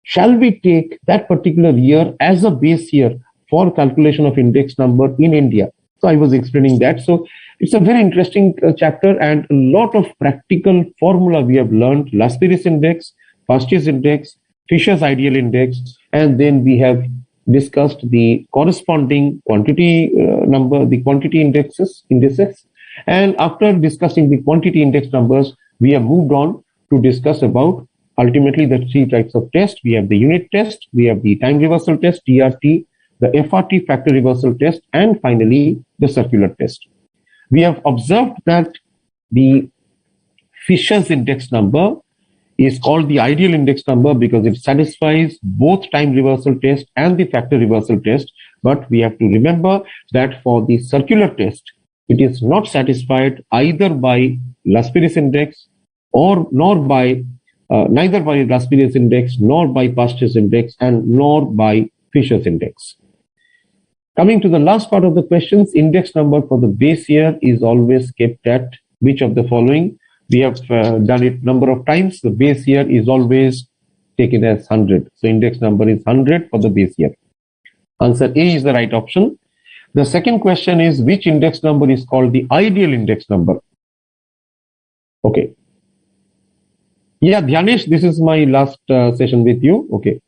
Shall we take that particular year as a base year for calculation of index number in India? So I was explaining that. So it's a very interesting chapter and a lot of practical formula we have learned. Lasperius index, Pasteu's index, Fisher's ideal index, and then we have discussed the corresponding quantity number, the quantity indices. And after discussing the quantity index numbers, we have moved on to discuss about ultimately the 3 types of test. We have the unit test, we have the time reversal test, TRT, the FRT factor reversal test, and finally the circular test. We have observed that the Fisher's index number is called the ideal index number because it satisfies both time reversal test and the factor reversal test. But we have to remember that for the circular test, it is not satisfied either by Lasperius index or neither by Lasperius index, nor by Pasteu's index, and nor by Fisher's index. Coming to the last part of the questions, index number for the base year is always kept at which of the following? We have done it number of times. The base year is always taken as 100. So index number is 100 for the base year. Answer A is the right option. The second question is which index number is called the ideal index number? Okay. Yeah, Dhyanesh, this is my last session with you. Okay.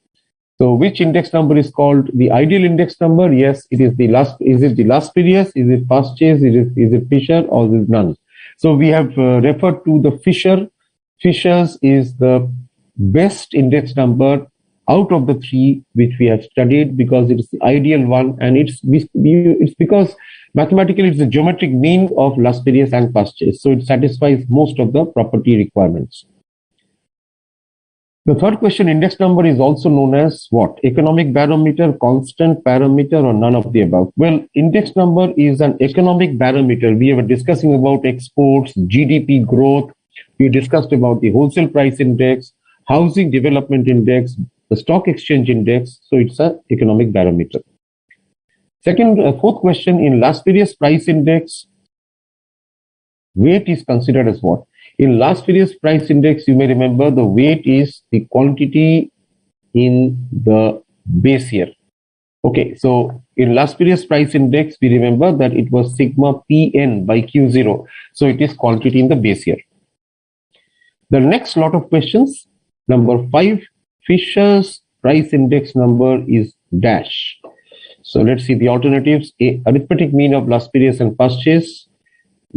So which index number is called the ideal index number? Yes, it is the last. Is it the Lasperius? Is it Pasteu's? Is it Fisher, or is it none? So we have referred to the Fisher. Fisher's is the best index number out of the 3 which we have studied because it is the ideal one, and it's because mathematically it's the geometric mean of Lasperius and Pasteu's. So it satisfies most of the property requirements. The third question, index number is also known as what? Economic barometer, constant parameter, or none of the above? Well, index number is an economic barometer. We were discussing about exports, GDP growth. We discussed about the wholesale price index, housing development index, the stock exchange index. So it's an economic barometer. Fourth question, in Lasperius price index, weight is considered as what? In Lasperius price index, you may remember the weight is the quantity in the base year. Okay, so in Lasperius price index, we remember that it was sigma Pn by Q0. So it is quantity in the base year. The next lot of questions, number 5, Fisher's price index number is dash. So let's see the alternatives. A, arithmetic mean of Lasperius and Pasteu's.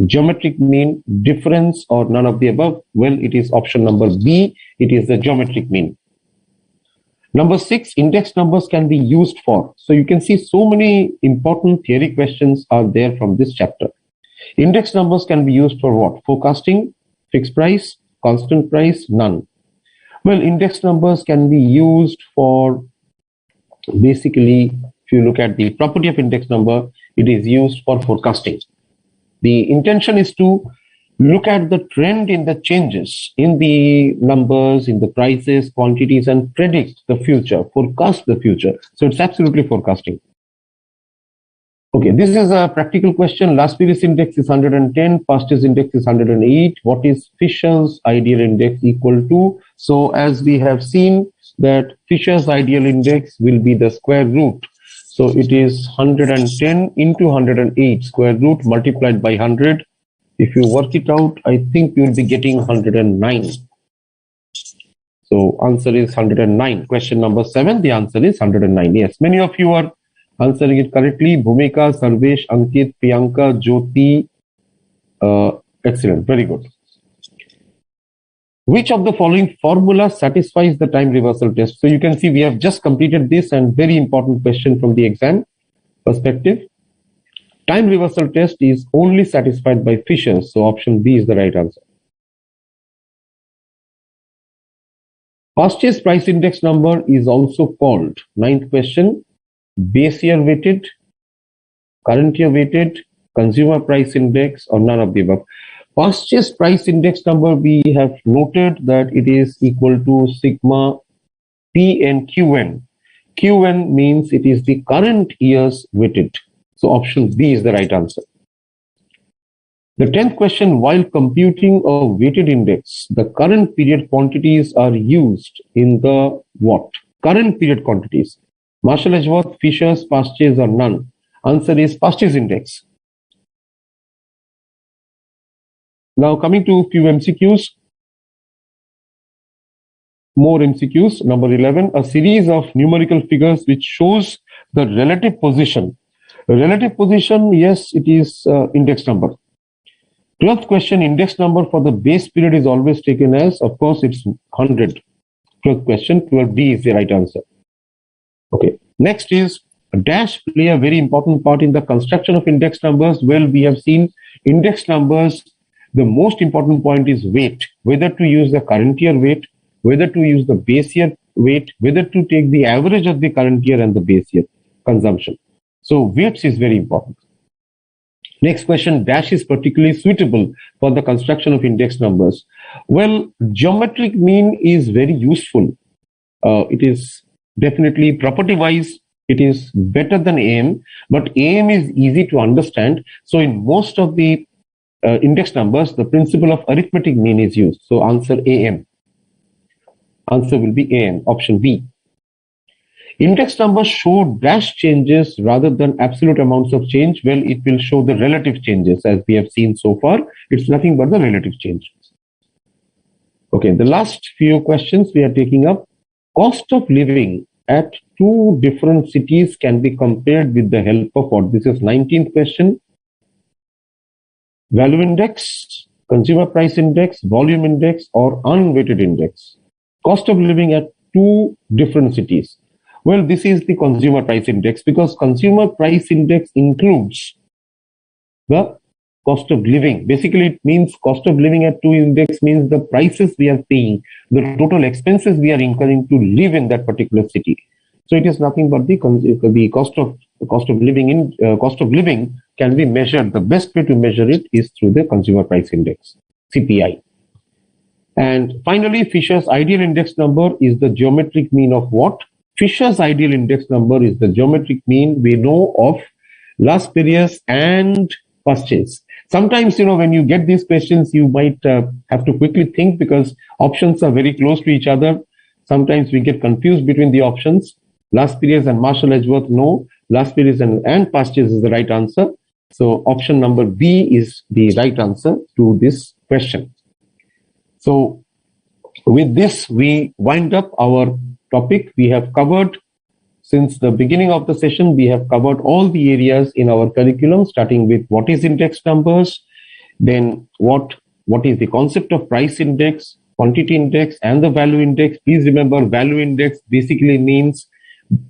Geometric mean, difference, or none of the above? Well, it is option number B. It is the geometric mean. Number 6, index numbers can be used for. So you can see so many important theory questions are there from this chapter. Index numbers can be used for what? Forecasting, fixed price, constant price, none. Well, index numbers can be used for basically you look at the property of index number, it is used for forecasting. The intention is to look at the trend in the changes in the numbers, in the prices, quantities, and predict the future, forecast the future. So it's absolutely forecasting. Okay, this is a practical question. Last previous index is 110, past year's index is 108. What is Fisher's ideal index equal to? So as we have seen that Fisher's ideal index will be the square root. So it is 110 into 108 square root multiplied by 100. If you work it out, I think you will be getting 109. So answer is 109. Question number 7, the answer is 109. Yes, many of you are answering it correctly. Bhumika, Sarvesh, Ankit, Priyanka, Jyoti. Excellent. Very good. Which of the following formula satisfies the time reversal test? So you can see we have just completed this, and very important question from the exam perspective. Time reversal test is only satisfied by Fisher's. So option B is the right answer. Past year's price index number is also called, 9th question, base year weighted, current year weighted, consumer price index, or none of the above. Past year's price index number, we have noted that it is equal to sigma P and Qn. Qn means it is the current year's weighted. So option B is the right answer. The 10th question, while computing a weighted index, the current period quantities are used in the what? Current period quantities. Marshall Edgeworth, Fisher's, past year's, or none. Answer is past year's index. Now coming to few MCQs. More MCQs. Number 11, a series of numerical figures which shows the relative position. Relative position, yes, it is index number. 12th question, index number for the base period is always taken as, of course, it's 100. 12th question, 12D is the right answer. Okay, next is dash play a very important part in the construction of index numbers. Well, we have seen index numbers, the most important point is weight, whether to use the current year weight, whether to use the base year weight, whether to take the average of the current year and the base year consumption. So weights is very important. Next question, dash is particularly suitable for the construction of index numbers. Well, geometric mean is very useful. It is definitely property-wise, it is better than AM, but AM is easy to understand. So in most of the index numbers, the principle of arithmetic mean is used. So answer AM. Answer will be AM, option B. Index numbers show dash changes rather than absolute amounts of change. Well, it will show the relative changes as we have seen so far. It's nothing but the relative changes. Okay, the last few questions we are taking up. Cost of living at two different cities can be compared with the help of what? This is 19th question. Value index, consumer price index, volume index, or unweighted index. Cost of living at two different cities. Well, this is the consumer price index because consumer price index includes the cost of living. Basically, it means cost of living at two index means the prices we are paying, the total expenses we are incurring to live in that particular city. So it is nothing but the cost of living can be measured. The best way to measure it is through the consumer price index, CPI. And finally, Fisher's ideal index number is the geometric mean of what? Fisher's ideal index number is the geometric mean we know of last periods and past years. Sometimes, when you get these questions, you might have to quickly think because options are very close to each other. Sometimes we get confused between the options. Last periods and Marshall Edgeworth, no. Last periods and past years is the right answer. So option number B is the right answer to this question. So with this, we wind up our topic. We have covered, since the beginning of the session, we have covered all the areas in our curriculum, starting with what is index numbers, then what is the concept of price index, quantity index, and the value index. Please remember, value index basically means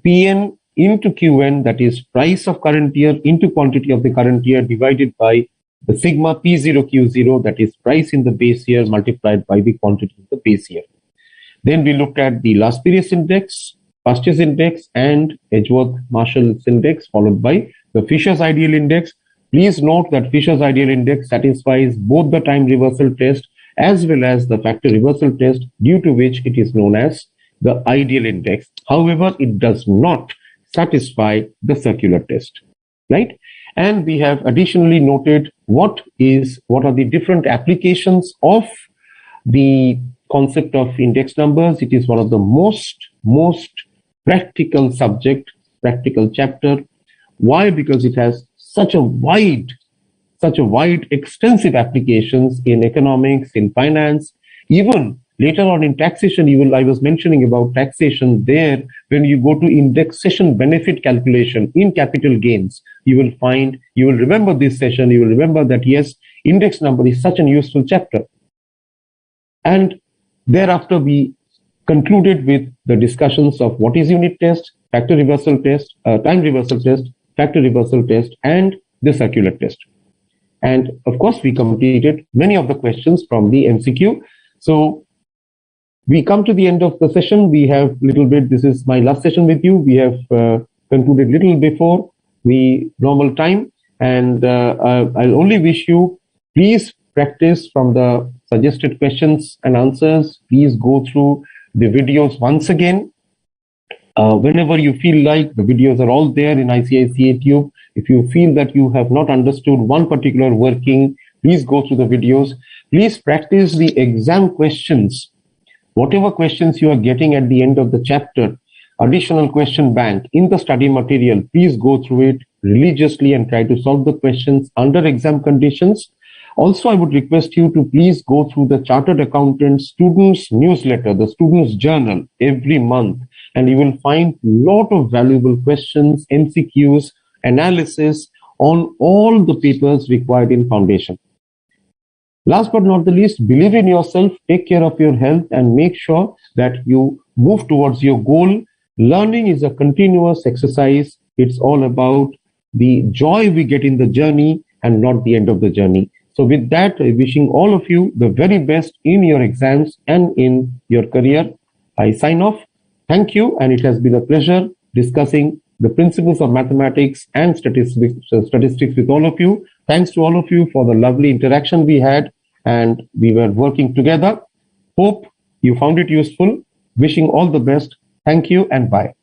PN into QN, that is price of current year into quantity of the current year, divided by the sigma P0 Q0, that is price in the base year multiplied by the quantity in the base year. Then we looked at the last periods index, Purchase Index and Edgeworth-Marshall's Index, followed by the Fisher's Ideal Index. Please note that Fisher's Ideal Index satisfies both the time reversal test as well as the factor reversal test, due to which it is known as the ideal index. However, it does not satisfy the circular test, right? And we have additionally noted what are the different applications of the concept of index numbers. It is one of the most practical chapter. Why? Because it has such a wide, extensive applications in economics, in finance, even later on in taxation. I was mentioning about taxation there. When you go to indexation benefit calculation in capital gains, you will remember this session. You will remember that yes, index number is such a useful chapter. And thereafter, we concluded with the discussions of what is unit test, factor reversal test, time reversal test, factor reversal test, and the circular test. And of course, we completed many of the questions from the MCQ. So we come to the end of the session. We have little bit, this is my last session with you. We have concluded little before the normal time. And I'll only wish you, please practice from the suggested questions and answers. Please go through the videos once again. Whenever you feel like, the videos are all there in ICAI Tube. If you feel that you have not understood one particular working, please go through the videos. Please practice the exam questions. Whatever questions you are getting at the end of the chapter, additional question bank in the study material, please go through it religiously and try to solve the questions under exam conditions. Also, I would request you to please go through the Chartered Accountant Students Newsletter, the Students Journal, every month, and you will find a lot of valuable questions, MCQs, analysis on all the papers required in foundation. Last but not the least, believe in yourself, take care of your health, and make sure that you move towards your goal. Learning is a continuous exercise. It's all about the joy we get in the journey and not the end of the journey. So with that, wishing all of you the very best in your exams and in your career. I sign off. Thank you, and it has been a pleasure discussing the principles of mathematics and statistics with all of you. Thanks to all of you for the lovely interaction we had, and we were working together. Hope you found it useful. Wishing all the best. Thank you and bye.